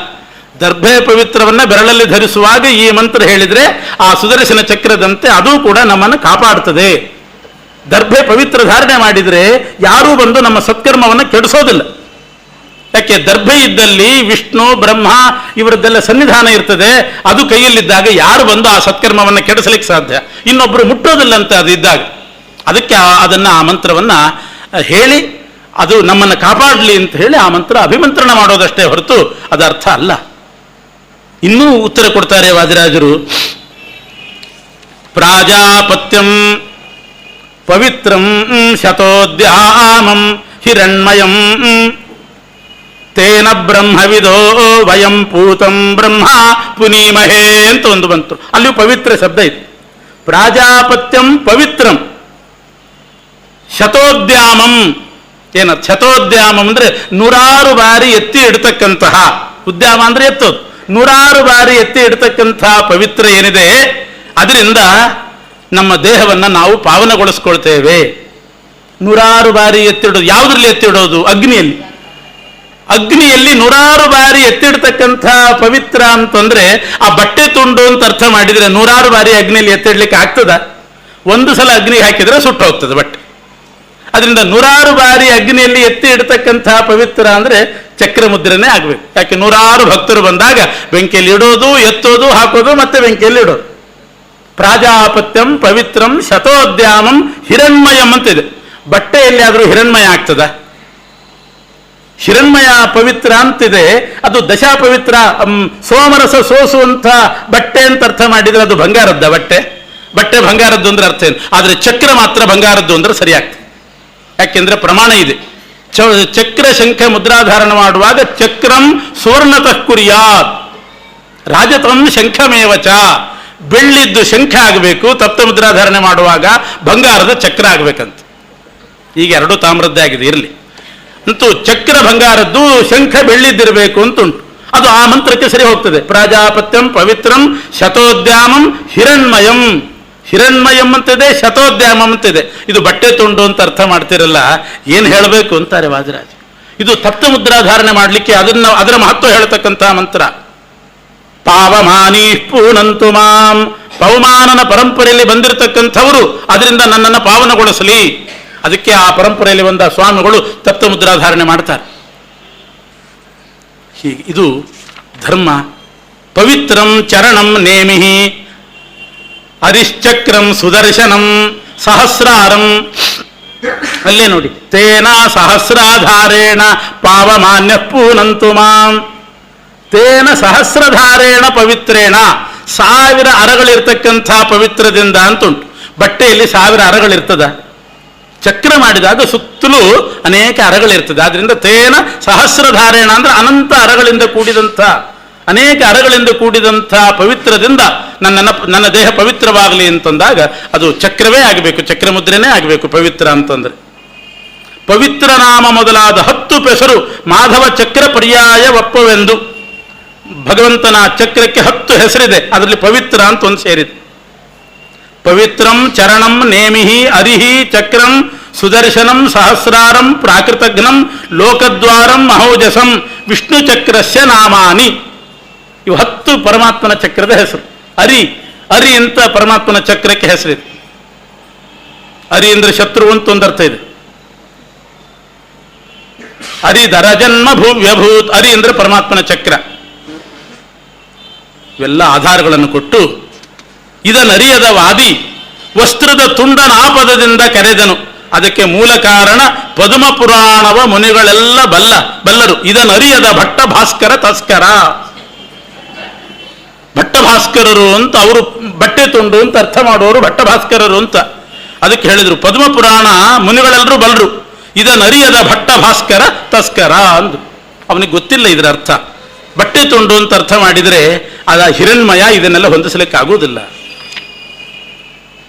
ದರ್ಭೆ ಪವಿತ್ರವನ್ನ ಬೆರಳಲ್ಲಿ ಧರಿಸುವಾಗ ಈ ಮಂತ್ರ ಹೇಳಿದ್ರೆ ಆ ಸುದರ್ಶನ ಚಕ್ರದಂತೆ ಅದು ಕೂಡ ನಮ್ಮನ್ನು ಕಾಪಾಡ್ತದೆ. ದರ್ಭೆ ಪವಿತ್ರ ಧಾರಣೆ ಮಾಡಿದರೆ ಯಾರೂ ಬಂದು ನಮ್ಮ ಸತ್ಕರ್ಮವನ್ನು ಕೆಡಿಸೋದಿಲ್ಲ. ಯಾಕೆ? ದರ್ಭೆ ಇದ್ದಲ್ಲಿ ವಿಷ್ಣು ಬ್ರಹ್ಮ ಇವರದ್ದೆಲ್ಲ ಸನ್ನಿಧಾನ ಇರ್ತದೆ. ಅದು ಕೈಯಲ್ಲಿದ್ದಾಗ ಯಾರು ಬಂದು ಆ ಸತ್ಕರ್ಮವನ್ನು ಕೆಡಿಸಲಿಕ್ಕೆ ಸಾಧ್ಯ? ಇನ್ನೊಬ್ಬರು ಮುಟ್ಟೋದಿಲ್ಲ ಅಂತ ಅದು ಇದ್ದಾಗ. ಅದಕ್ಕೆ ಅದನ್ನು ಆ ಮಂತ್ರವನ್ನು ಹೇಳಿ ಅದು ನಮ್ಮನ್ನು ಕಾಪಾಡಲಿ ಅಂತ ಹೇಳಿ ಆ ಮಂತ್ರ ಅಭಿಮಂತ್ರಣ ಮಾಡೋದಷ್ಟೇ ಹೊರತು ಅದು ಅರ್ಥ ಅಲ್ಲ. ಇನ್ನೂ ಉತ್ತರ ಕೊಡ್ತಾರೆ ವಾದಿರಾಜರು. ಪ್ರಾಜಾಪತ್ಯಂ ಪವಿತ್ರಂ ಶತೋದ್ಯಾಮಂ ಹಿರಣ್ಮಯಂ ತೇನ ಬ್ರಹ್ಮವಿದೋ ವಯಂ ಪೂತಂ ಬ್ರಹ್ಮ ಪುನೀಮಹೇ ಅಂತ ಒಂದು ಬಂತು. ಅಲ್ಲಿಯೂ ಪವಿತ್ರ ಶಬ್ದ ಇದೆ. ಪ್ರಾಜಾಪತ್ಯಂ ಪವಿತ್ರಂ ಶತೋದ್ಯಾಮಂ. ಏನರ್ಥ? ಶತೋದ್ಯಾಮಂ ಅಂದ್ರೆ 100 ಬಾರಿ ಎತ್ತಿ ಇಡ್ತಕ್ಕಂತಹ, ಉದ್ಯಾಮ ಅಂದ್ರೆ ಎತ್ತೋದು, 100 ಬಾರಿ ಎತ್ತಿ ಇಡ್ತಕ್ಕಂತಹ ಪವಿತ್ರ ಏನಿದೆ ಅದರಿಂದ ನಮ್ಮ ದೇಹವನ್ನು ನಾವು ಪಾವನಗೊಳಿಸ್ಕೊಳ್ತೇವೆ. 100 ಬಾರಿ ಎತ್ತಿಡೋದು. ಯಾವುದ್ರಲ್ಲಿ ಎತ್ತಿಡೋದು? ಅಗ್ನಿಯಲ್ಲಿ. ಅಗ್ನಿಯಲ್ಲಿ 100 ಬಾರಿ ಎತ್ತಿಡ್ತಕ್ಕಂಥ ಪವಿತ್ರ ಅಂತಂದ್ರೆ ಆ ಬಟ್ಟೆ ತುಂಡು ಅಂತ ಅರ್ಥ ಮಾಡಿದ್ರೆ 100 ಬಾರಿ ಅಗ್ನಿಯಲ್ಲಿ ಎತ್ತಿಡ್ಲಿಕ್ಕೆ ಆಗ್ತದ? ಒಂದು ಸಲ ಅಗ್ನಿ ಹಾಕಿದ್ರೆ ಸುಟ್ಟು ಹೋಗ್ತದೆ ಬಟ್ಟೆ. ಅದರಿಂದ 100 ಬಾರಿ ಅಗ್ನಿಯಲ್ಲಿ ಎತ್ತಿ ಇಡ್ತಕ್ಕಂಥ ಪವಿತ್ರ ಅಂದ್ರೆ ಚಕ್ರ ಮುದ್ರೆನೇ ಆಗ್ಬೇಕು. ಯಾಕೆ? 100 ಭಕ್ತರು ಬಂದಾಗ ಬೆಂಕಿಯಲ್ಲಿ ಇಡೋದು, ಎತ್ತೋದು, ಹಾಕೋದು, ಮತ್ತೆ ಬೆಂಕಿಯಲ್ಲಿ ಇಡೋದು. ಪ್ರಾಜಾಪತ್ಯಂ ಪವಿತ್ರಂ ಶತೋದ್ಯಾಮಂ ಹಿರಣ್ಮಯಂ ಅಂತಿದೆ. ಬಟ್ಟೆಯಲ್ಲಿ ಆದರೂ ಹಿರಣ್ಮಯ ಆಗ್ತದ? ಹಿರಣ್ಮಯ ಪವಿತ್ರ ಅಂತಿದೆ. ಅದು ದಶಾ ಪವಿತ್ರ, ಸೋಮರಸ ಸೋಸುವಂಥ ಬಟ್ಟೆ ಅಂತ ಅರ್ಥ ಮಾಡಿದ್ರೆ ಅದು ಬಂಗಾರದ್ದ ಬಟ್ಟೆ? ಬಟ್ಟೆ ಬಂಗಾರದ್ದು ಅಂದ್ರೆ ಅರ್ಥ ಏನು? ಆದರೆ ಚಕ್ರ ಮಾತ್ರ ಬಂಗಾರದ್ದು ಅಂದ್ರೆ ಸರಿಯಾಗ್ತದೆ. ಯಾಕೆಂದ್ರೆ ಪ್ರಮಾಣ ಇದೆ. ಚಕ್ರ ಶಂಖ ಮುದ್ರಾಧಾರಣ ಮಾಡುವಾಗ ಚಕ್ರಂ ಸುವರ್ಣತಃ ಕುರ್ಯಾತ್ ರಾಜತಂ ಶಂಖಮೇವಚ. ಬೆಳ್ಳಿದ್ದು ಶಂಖ ಆಗಬೇಕು, ತಪ್ತ ಮುದ್ರಾಧಾರಣೆ ಮಾಡುವಾಗ ಬಂಗಾರದ ಚಕ್ರ ಆಗಬೇಕಂತ. ಈಗ 2 ತಾಮ್ರದ್ದೇ ಆಗಿದೆ, ಇರಲಿ. ಅಂತೂ ಚಕ್ರ ಬಂಗಾರದ್ದು, ಶಂಖ ಬೆಳ್ಳಿದ್ದಿರಬೇಕು ಅಂತುಂಟು. ಅದು ಆ ಮಂತ್ರಕ್ಕೆ ಸರಿ ಹೋಗ್ತದೆ. ಪ್ರಾಜಾಪತ್ಯಂ ಪವಿತ್ರಂ ಶತೋದ್ಯಾಮಂ ಹಿರಣ್ಮಯಂ. ಹಿರಣ್ಮಯಂ ಅಂತಿದೆ, ಶತೋದ್ಯಾಮಂ ಅಂತಿದೆ. ಇದು ಬಟ್ಟೆ ತುಂಡು ಅಂತ ಅರ್ಥ ಮಾಡ್ತಿರಲ್ಲ, ಏನು ಹೇಳಬೇಕು ಅಂತಾರೆ ವಾದಿರಾಜ್. ಇದು ತಪ್ತ ಮುದ್ರಾಧಾರಣೆ ಮಾಡಲಿಕ್ಕೆ ಅದರ ಮಹತ್ವ ಹೇಳ್ತಕ್ಕಂಥ ಮಂತ್ರ. ಪಾವಮಾನಿ ಪೂನಂತು ಮಾಂ. ಪವಮಾನನ ಪರಂಪರೆಯಲ್ಲಿ ಬಂದಿರತಕ್ಕಂಥವರು ಅದರಿಂದ ನನ್ನನ್ನು ಪಾವನಗೊಳಿಸಲಿ. ಅದಕ್ಕೆ ಆ ಪರಂಪರೆಯಲ್ಲಿ ಬಂದ ಸ್ವಾಮಿಗಳು ತಪ್ತ ಮುದ್ರಾಧಾರಣೆ ಮಾಡ್ತಾರೆ. ಹೀಗೆ ಇದು ಧರ್ಮ. ಪವಿತ್ರಂ ಚರಣಂ ನೇಮಿಹಿ ಹರಿಶ್ಚಕ್ರಂ ಸುದರ್ಶನಂ ಸಹಸ್ರಾರಂ. ಅಲ್ಲೇ ನೋಡಿ, ತೇನ ಸಹಸ್ರಾಧಾರೇಣ ಪಾವಮಾನ್ಯ ಪೂನಂತು ಮಾಂ. ತೇನ ಸಹಸ್ರಧಾರೇಣ ಪವಿತ್ರೇಣ. 1000 ಅರಗಳಿರ್ತಕ್ಕಂಥ ಪವಿತ್ರದಿಂದ ಅಂತುಂಟು. ಬಟ್ಟೆಯಲ್ಲಿ 1000 ಅರಗಳಿರ್ತದ. ಚಕ್ರ ಮಾಡಿದಾಗ ಸುತ್ತಲೂ ಅನೇಕ ಅರಗಳಿರ್ತದೆ. ಆದ್ರಿಂದ ತೇನ ಸಹಸ್ರಧಾರೇಣ ಅಂದ್ರೆ ಅನಂತ ಅರಗಳಿಂದ ಕೂಡಿದಂಥ, ಅನೇಕ ಅರಗಳಿಂದ ಕೂಡಿದಂಥ ಪವಿತ್ರದಿಂದ ನನ್ನ ದೇಹ ಪವಿತ್ರವಾಗಲಿ ಅಂತಂದಾಗ ಅದು ಚಕ್ರವೇ ಆಗಬೇಕು, ಚಕ್ರ ಮುದ್ರೆನೇ ಆಗಬೇಕು ಪವಿತ್ರ ಅಂತಂದ್ರೆ. ಪವಿತ್ರ ನಾಮ ಮೊದಲಾದ 10 ಪೆಸರು ಮಾಧವ ಚಕ್ರ ಪರ್ಯಾಯ ಒಪ್ಪವೆಂದು. ಭಗವಂತನ ಚಕ್ರಕ್ಕೆ 10 ಹೆಸರಿದೆ, ಅದರಲ್ಲಿ ಪವಿತ್ರ ಅಂತ ಒಂದು ಸೇರಿದೆ. ಪವಿತ್ರಂ ಚರಣಂ ನೇಮಿಹಿ ಅರಿಹಿ ಚಕ್ರಂ ಸುದರ್ಶನಂ ಸಹಸ್ರಾರಂ ಪ್ರಾಕೃತಘ್ನಂ ಲೋಕದ್ವಾರಂ ಮಹೋಜಸಂ ವಿಷ್ಣು ಚಕ್ರಸ್ಯ ನಾಮಾನಿ. ಇವು 10 ಪರಮಾತ್ಮನ ಚಕ್ರದ ಹೆಸರು. ಅರಿ ಅಂತ ಪರಮಾತ್ಮನ ಚಕ್ರಕ್ಕೆ ಹೆಸರಿದೆ. ಅರಿ ಅಂದ್ರೆ ಶತ್ರು ಅಂತ ಒಂದು ಅರ್ಥ ಇದೆ. ಅರಿ ದರಜನ್ಮ ಭೂವ್ಯಭೂತ್. ಅರಿ ಅಂದ್ರೆ ಪರಮಾತ್ಮನ ಚಕ್ರ. ಇವೆಲ್ಲ ಆಧಾರಗಳನ್ನು ಕೊಟ್ಟು ಇದನ್ನರಿಯದ ವಾದಿ ವಸ್ತ್ರದ ತುಂಡನಾಪದದಿಂದ ಕರೆದನು. ಅದಕ್ಕೆ ಮೂಲ ಕಾರಣ ಪದ್ಮ ಪುರಾಣವ ಮುನಿಗಳೆಲ್ಲ ಬಲ್ಲರು. ಇದನ್ನರಿಯದ ಭಟ್ಟ ಭಾಸ್ಕರ ತಸ್ಕರ. ಭಟ್ಟ ಭಾಸ್ಕರರು ಅಂತ ಅವರು ಬಟ್ಟೆ ತುಂಡು ಅಂತ ಅರ್ಥ ಮಾಡೋರು ಭಟ್ಟ ಭಾಸ್ಕರರು ಅಂತ. ಅದಕ್ಕೆ ಹೇಳಿದ್ರು ಪದ್ಮ ಪುರಾಣ ಮುನಿಗಳೆಲ್ಲರೂ ಬಲ್ಲರು. ಇದನ್ನರಿಯದ ಭಟ್ಟ ಭಾಸ್ಕರ ತಸ್ಕರ ಅಂದು. ಅವನಿಗೆ ಗೊತ್ತಿಲ್ಲ ಇದರ ಅರ್ಥ. ಬಟ್ಟೆ ತುಂಡು ಅಂತ ಅರ್ಥ ಮಾಡಿದರೆ ಅದ ಹಿರಣ್ಮಯ ಇದನ್ನೆಲ್ಲ ಹೊಂದಿಸಲಿಕ್ಕೆ ಆಗುವುದಿಲ್ಲ.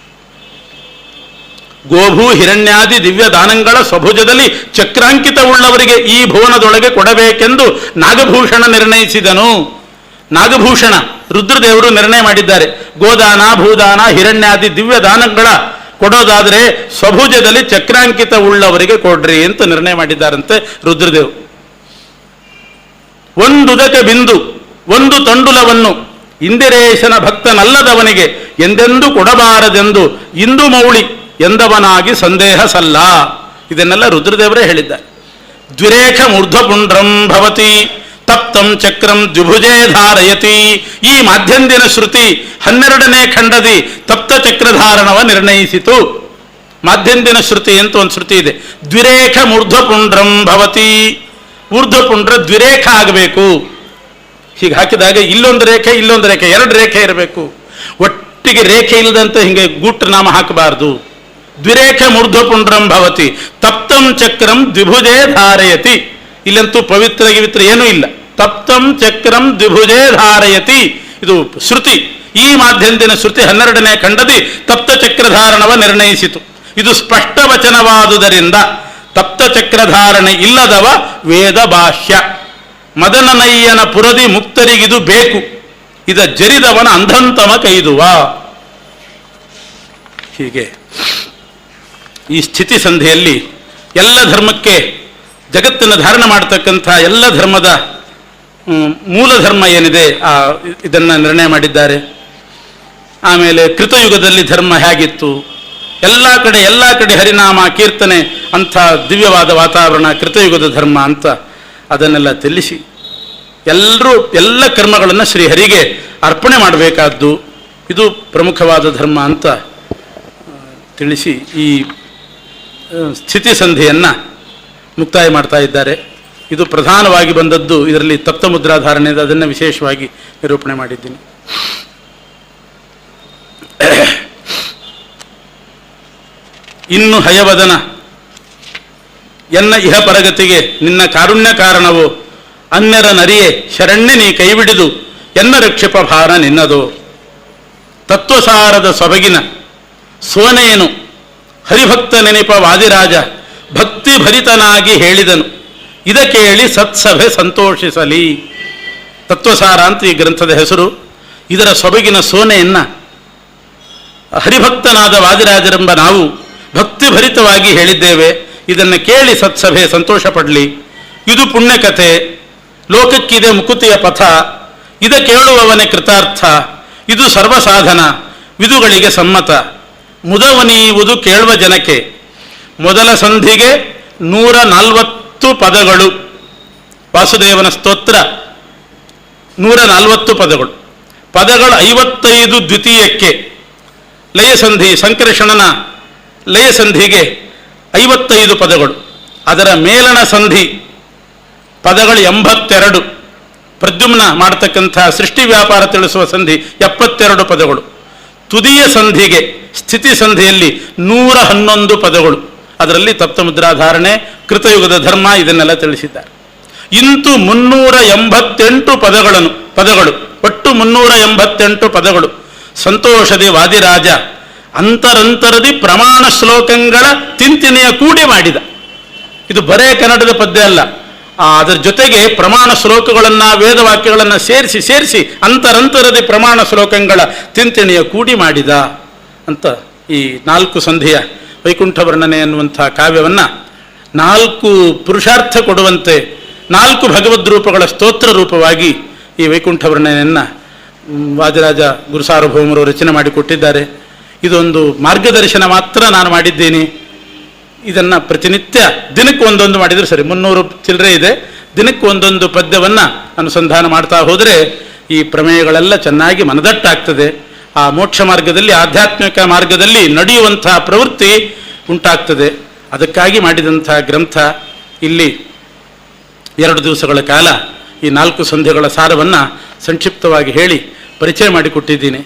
ಗೋಭೂ ಹಿರಣ್ಯಾದಿ ದಿವ್ಯ ದಾನಗಳ ಸ್ವಭುಜದಲ್ಲಿ ಚಕ್ರಾಂಕಿತವುಳ್ಳವರಿಗೆ ಈ ಭುವನದೊಳಗೆ ಕೊಡಬೇಕೆಂದು ನಾಗಭೂಷಣ ನಿರ್ಣಯಿಸಿದನು. ನಾಗಭೂಷಣ ರುದ್ರದೇವರು ನಿರ್ಣಯ ಮಾಡಿದ್ದಾರೆ. ಗೋದಾನ ಭೂದಾನ ಹಿರಣ್ಯಾದಿ ದಿವ್ಯ ದಾನಗಳ ಕೊಡೋದಾದರೆ ಸ್ವಭುಜದಲ್ಲಿ ಚಕ್ರಾಂಕಿತವುಳ್ಳವರಿಗೆ ಕೊಡ್ರಿ ಅಂತ ನಿರ್ಣಯ ಮಾಡಿದ್ದಾರಂತೆ ರುದ್ರದೇವ್. ಒಂದುದಕ ಬಿಂದು ಒಂದು ತಂಡುಲವನ್ನು ಇಂದಿರೇಶನ ಭಕ್ತನಲ್ಲದವನಿಗೆ ಎಂದೆಂದೂ ಕೊಡಬಾರದೆಂದು ಇಂದು ಮೌಳಿ ಎಂದವನಾಗಿ ಸಂದೇಹ ಸಲ್ಲ. ಇದನ್ನೆಲ್ಲ ರುದ್ರದೇವರೇ ಹೇಳಿದ್ದಾರೆ. ದ್ವಿರೇಖ ಮೂರ್ಧ್ವಪುಂಡ್ರಂ ಭವತಿ ತಪ್ತಂ ಚಕ್ರಂ ದ್ವಿಭುಜೇ ಧಾರಯತಿ. ಈ ಮಾಧ್ಯಂದಿನ ಶ್ರುತಿ 12ನೇ ಖಂಡದಿ ತಪ್ತ ಚಕ್ರಧಾರಣವ ನಿರ್ಣಯಿಸಿತು. ಮಾಧ್ಯಂದಿನ ಶ್ರುತಿ ಅಂತ ಒಂದು ಶ್ರುತಿ ಇದೆ. ದ್ವಿರೇಖ ಮೂರ್ಧ್ವಪುಂಡ್ರಂ ಭವತಿ. ಊರ್ಧ್ವಪುಂಡ್ರ ದ್ವಿರೇಖ ಆಗಬೇಕು. ಹೀಗೆ ಹಾಕಿದಾಗ ಇಲ್ಲೊಂದು ರೇಖೆ ಇಲ್ಲೊಂದು ರೇಖೆ, 2 ರೇಖೆ ಇರಬೇಕು. ಒಟ್ಟಿಗೆ ರೇಖೆ ಇಲ್ಲದಂತೆ ಹಿಂಗೆ ಗೂಟ್ರ ನಾಮ ಹಾಕಬಾರ್ದು. ದ್ವಿರೇಖ ಮೂರ್ಧ್ವಪುಂಡ್ರಂ ಭವತಿ ತಪ್ತಂ ಚಕ್ರಂ ದ್ವಿಭುಜೇ ಧಾರಯತಿ. ಇಲ್ಲಂತೂ ಪವಿತ್ರ ಗಿವಿತ್ರ ಏನೂ ಇಲ್ಲ. ತಪ್ತಂ ಚಕ್ರಂ ದ್ವಿಭುಜೇ ಧಾರಯತಿ ಇದು ಶ್ರುತಿ. ಈ ಮಾಧ್ಯಂದಿನ ಶ್ರುತಿ 12ನೇ ಖಂಡದಿ ತಪ್ತ ಚಕ್ರಧಾರಣವ ನಿರ್ಣಯಿಸಿತು. ಇದು ಸ್ಪಷ್ಟ ವಚನವಾದುದರಿಂದ ತಪ್ತ ಚಕ್ರಧಾರಣೆ ಇಲ್ಲದವ ವೇದ ಭಾಷ್ಯ. ಮದನನಯ್ಯನ ಪುರದಿ ಮುಕ್ತರಿಗಿದು ಬೇಕು, ಇದ ಜರಿದವನ ಅಂಧಂತಮ ಕೈದುವ. ಹೀಗೆ ಈ ಸ್ಥಿತಿ ಸಂಧಿಯಲ್ಲಿ ಎಲ್ಲ ಧರ್ಮಕ್ಕೆ, ಜಗತ್ತನ್ನು ಧಾರಣ ಮಾಡತಕ್ಕಂಥ ಎಲ್ಲ ಧರ್ಮದ ಮೂಲ ಧರ್ಮ ಏನಿದೆ ಇದನ್ನು ನಿರ್ಣಯ ಮಾಡಿದ್ದಾರೆ. ಆಮೇಲೆ ಕೃತಯುಗದಲ್ಲಿ ಧರ್ಮ ಹೇಗಿತ್ತು, ಎಲ್ಲ ಕಡೆ ಹರಿನಾಮ ಕೀರ್ತನೆ ಅಂಥ ದಿವ್ಯವಾದ ವಾತಾವರಣ ಕೃತಯುಗದ ಧರ್ಮ ಅಂತ ಅದನ್ನೆಲ್ಲ ತಿಳಿಸಿ ಎಲ್ಲ ಕರ್ಮಗಳನ್ನು ಶ್ರೀಹರಿಗೆ ಅರ್ಪಣೆ ಮಾಡಬೇಕಾದ್ದು ಇದು ಪ್ರಮುಖವಾದ ಧರ್ಮ ಅಂತ ತಿಳಿಸಿ ಈ ಸ್ಥಿತಿ ಸಂಧಿಯನ್ನು ಮುಕ್ತಾಯ ಮಾಡ್ತಾ ಇದ್ದಾರೆ. ಇದು ಪ್ರಧಾನವಾಗಿ ಬಂದದ್ದು ಇದರಲ್ಲಿ ತಪ್ತಮುದ್ರಾಧಾರಣೆ, ಅದನ್ನು ವಿಶೇಷವಾಗಿ ನಿರೂಪಣೆ ಮಾಡಿದ್ದೀನಿ. ಇನ್ನು ಹಯವದನ ಎನ್ನ ಇಹ ಪರಗತಿಗೆ ನಿನ್ನ ಕಾರುಣ್ಯ ಕಾರಣವು ಅನ್ಯರ ನರಿಯೇ ಶರಣ್ಯ ನೀ ಕೈಬಿಡಿದು ಎನ್ನ ರಕ್ಷಿಪ ಭಾರ ನಿನ್ನದು. ತತ್ವಸಾರದ ಸೊಬಗಿನ ಸೋನೆಯನು ಹರಿಭಕ್ತ ನೆನಪ ವಾದಿರಾಜ ಭಕ್ತಿ ಭರಿತನಾಗಿ ಹೇಳಿದನು, ಇದ ಕೇಳಿ ಸತ್ಸಭೆ ಸಂತೋಷಿಸಲಿ. ತತ್ವಸಾರ ಅಂತ ಈ ಗ್ರಂಥದ ಹೆಸರು. ಇದರ ಸೊಬಗಿನ ಸೋನೆಯನ್ನು ಹರಿಭಕ್ತನಾದ ವಾದಿರಾಜರೆಂಬ ನಾವು ಭಕ್ತಿಭರಿತವಾಗಿ ಹೇಳಿದ್ದೇವೆ. ಇದನ್ನು ಕೇಳಿ ಸತ್ಸಭೆ ಸಂತೋಷ ಪಡಲಿ. ಇದು ಪುಣ್ಯಕಥೆ, ಲೋಕಕ್ಕಿದೆ ಮುಕುತಿಯ ಪಥ, ಇದ ಕೇಳುವವನೇ ಕೃತಾರ್ಥ, ಇದು ಸರ್ವಸಾಧನ, ವಿದುಗಳಿಗೆ ಸಮ್ಮತ. ಮುದವನೀವುದು ಕೇಳುವ ಜನಕ್ಕೆ. ಮೊದಲ ಸಂಧಿಗೆ 140 ಪದಗಳು. ವಾಸುದೇವನ ಸ್ತೋತ್ರ 140 ಪದಗಳು. 55 ದ್ವಿತೀಯಕ್ಕೆ. ಲಯಸಂಧಿ ಸಂಕರ್ಷಣನ ಲಯಸಂಧಿಗೆ 55 ಪದಗಳು. ಅದರ ಮೇಲಣ ಸಂಧಿ ಪದಗಳು 82. ಪ್ರದ್ಯುಮ್ನ ಮಾಡತಕ್ಕಂಥ ಸೃಷ್ಟಿ ವ್ಯಾಪಾರ ತಿಳಿಸುವ ಸಂಧಿ 72 ಪದಗಳು. ತುದಿಯ ಸಂಧಿಗೆ ಸ್ಥಿತಿ ಸಂಧಿಯಲ್ಲಿ 111 ಪದಗಳು. ಅದರಲ್ಲಿ ತಪ್ತಮುದ್ರಾಧಾರಣೆ, ಕೃತಯುಗದ ಧರ್ಮ ಇದನ್ನೆಲ್ಲ ತಿಳಿಸಿದ್ದಾರೆ. ಇಂತು 388 ಪದಗಳು ಒಟ್ಟು 388 ಪದಗಳು. ಸಂತೋಷದಿ ವಾದಿರಾಜ ಅಂತರಂತರದಿ ಪ್ರಮಾಣ ಶ್ಲೋಕಗಳ ತಿಂತಿಣಿಯ ಕೂಡಿ ಮಾಡಿದ. ಇದು ಬರೇ ಕನ್ನಡದ ಪದ್ಯ ಅಲ್ಲ, ಅದರ ಜೊತೆಗೆ ಪ್ರಮಾಣ ಶ್ಲೋಕಗಳನ್ನು ವೇದವಾಕ್ಯಗಳನ್ನು ಸೇರಿಸಿ ಅಂತರಂತರದಿ ಪ್ರಮಾಣ ಶ್ಲೋಕಗಳ ತಿಂತಿಣಿಯ ಕೂಡಿ ಮಾಡಿದ ಅಂತ ಈ 4 ಸಂಧಿಯ ವೈಕುಂಠ ವರ್ಣನೆ ಎನ್ನುವಂಥ ಕಾವ್ಯವನ್ನು 4 ಪುರುಷಾರ್ಥ ಕೊಡುವಂತೆ 4 ಭಗವದ್ ರೂಪಗಳ ಸ್ತೋತ್ರ ರೂಪವಾಗಿ ಈ ವೈಕುಂಠ ವರ್ಣನೆಯನ್ನು ವಾದಿರಾಜ ಗುರುಸಾರ್ವಭೌಮರು ರಚನೆ ಮಾಡಿಕೊಟ್ಟಿದ್ದಾರೆ. ಇದೊಂದು ಮಾರ್ಗದರ್ಶನ ಮಾತ್ರ ನಾನು ಮಾಡಿದ್ದೀನಿ. ಇದನ್ನು ಪ್ರತಿನಿತ್ಯ ದಿನಕ್ಕೆ ಒಂದೊಂದು ಮಾಡಿದರೆ ಸರಿ, 300 ಚಿಲ್ಲರೆ ಇದೆ. ದಿನಕ್ಕೆ ಒಂದೊಂದು ಪದ್ಯವನ್ನು ಅನುಸಂಧಾನ ಮಾಡ್ತಾ ಹೋದರೆ ಈ ಪ್ರಮೇಯಗಳೆಲ್ಲ ಚೆನ್ನಾಗಿ ಮನದಟ್ಟಾಗ್ತದೆ. ಆ ಮೋಕ್ಷ ಮಾರ್ಗದಲ್ಲಿ, ಆಧ್ಯಾತ್ಮಿಕ ಮಾರ್ಗದಲ್ಲಿ ನಡೆಯುವಂಥ ಪ್ರವೃತ್ತಿ ಉಂಟಾಗ್ತದೆ. ಅದಕ್ಕಾಗಿ ಮಾಡಿದಂಥ ಗ್ರಂಥ. ಇಲ್ಲಿ 2 ದಿವಸಗಳ ಕಾಲ ಈ 4 ಸಂಧಿಗಳ ಸಾರವನ್ನು ಸಂಕ್ಷಿಪ್ತವಾಗಿ ಹೇಳಿ ಪರಿಚಯ ಮಾಡಿಕೊಟ್ಟಿದ್ದೀನಿ.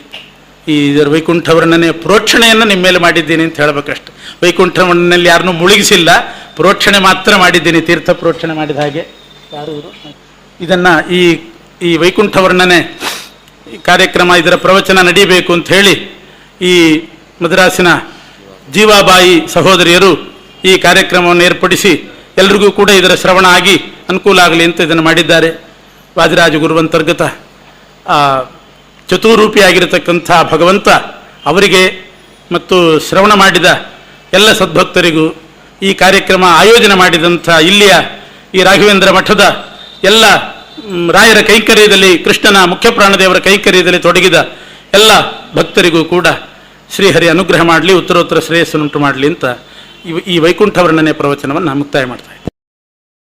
ಈ ಇದರ ವೈಕುಂಠ ವರ್ಣನೆಯ ಪ್ರೋಕ್ಷಣೆಯನ್ನು ನಿಮ್ಮ ಮೇಲೆ ಮಾಡಿದ್ದೀನಿ ಅಂತ ಹೇಳಬೇಕಷ್ಟು. ವೈಕುಂಠ ವರ್ಣನೆಯಲ್ಲಿ ಯಾರನ್ನೂ ಮುಳುಗಿಸಿಲ್ಲ, ಪ್ರೋಕ್ಷಣೆ ಮಾತ್ರ ಮಾಡಿದ್ದೀನಿ, ತೀರ್ಥ ಪ್ರೋಕ್ಷಣೆ ಮಾಡಿದ ಹಾಗೆ. ಇದನ್ನು ಈ ವೈಕುಂಠ ವರ್ಣನೆ ಕಾರ್ಯಕ್ರಮ, ಇದರ ಪ್ರವಚನ ನಡೀಬೇಕು ಅಂತ ಹೇಳಿ ಈ ಮದ್ರಾಸಿನ ಜೀವಾಬಾಯಿ ಸಹೋದರಿಯರು ಈ ಕಾರ್ಯಕ್ರಮವನ್ನು ಏರ್ಪಡಿಸಿ ಎಲ್ರಿಗೂ ಕೂಡ ಇದರ ಶ್ರವಣ ಆಗಿ ಅನುಕೂಲ ಆಗಲಿ ಅಂತ ಇದನ್ನು ಮಾಡಿದ್ದಾರೆ. ವಾದಿರಾಜ ಗುರುವಂತರ್ಗತ ಚತುರೂಪಿಯಾಗಿರತಕ್ಕಂಥ ಭಗವಂತ ಅವರಿಗೆ ಮತ್ತು ಶ್ರವಣ ಮಾಡಿದ ಎಲ್ಲ ಸದ್ಭಕ್ತರಿಗೂ, ಈ ಕಾರ್ಯಕ್ರಮ ಆಯೋಜನೆ ಮಾಡಿದಂಥ ಇಲ್ಲಿಯ ಈ ರಾಘವೇಂದ್ರ ಮಠದ ಎಲ್ಲ ರಾಯರ ಕೈಂಕರ್ಯದಲ್ಲಿ, ಕೃಷ್ಣನ ಮುಖ್ಯ ಪ್ರಾಣದೇವರ ಕೈಂಕರ್ಯದಲ್ಲಿ ತೊಡಗಿದ ಎಲ್ಲ ಭಕ್ತರಿಗೂ ಕೂಡ ಶ್ರೀಹರಿ ಅನುಗ್ರಹ ಮಾಡಲಿ, ಉತ್ತರೋತ್ತರ ಶ್ರೇಯಸ್ಸನ್ನುಂಟು ಮಾಡಲಿ ಅಂತ ಈ ವೈಕುಂಠ ವರ್ಣನೆ ಪ್ರವಚನವನ್ನು ಮುಕ್ತಾಯ ಮಾಡ್ತಾರೆ.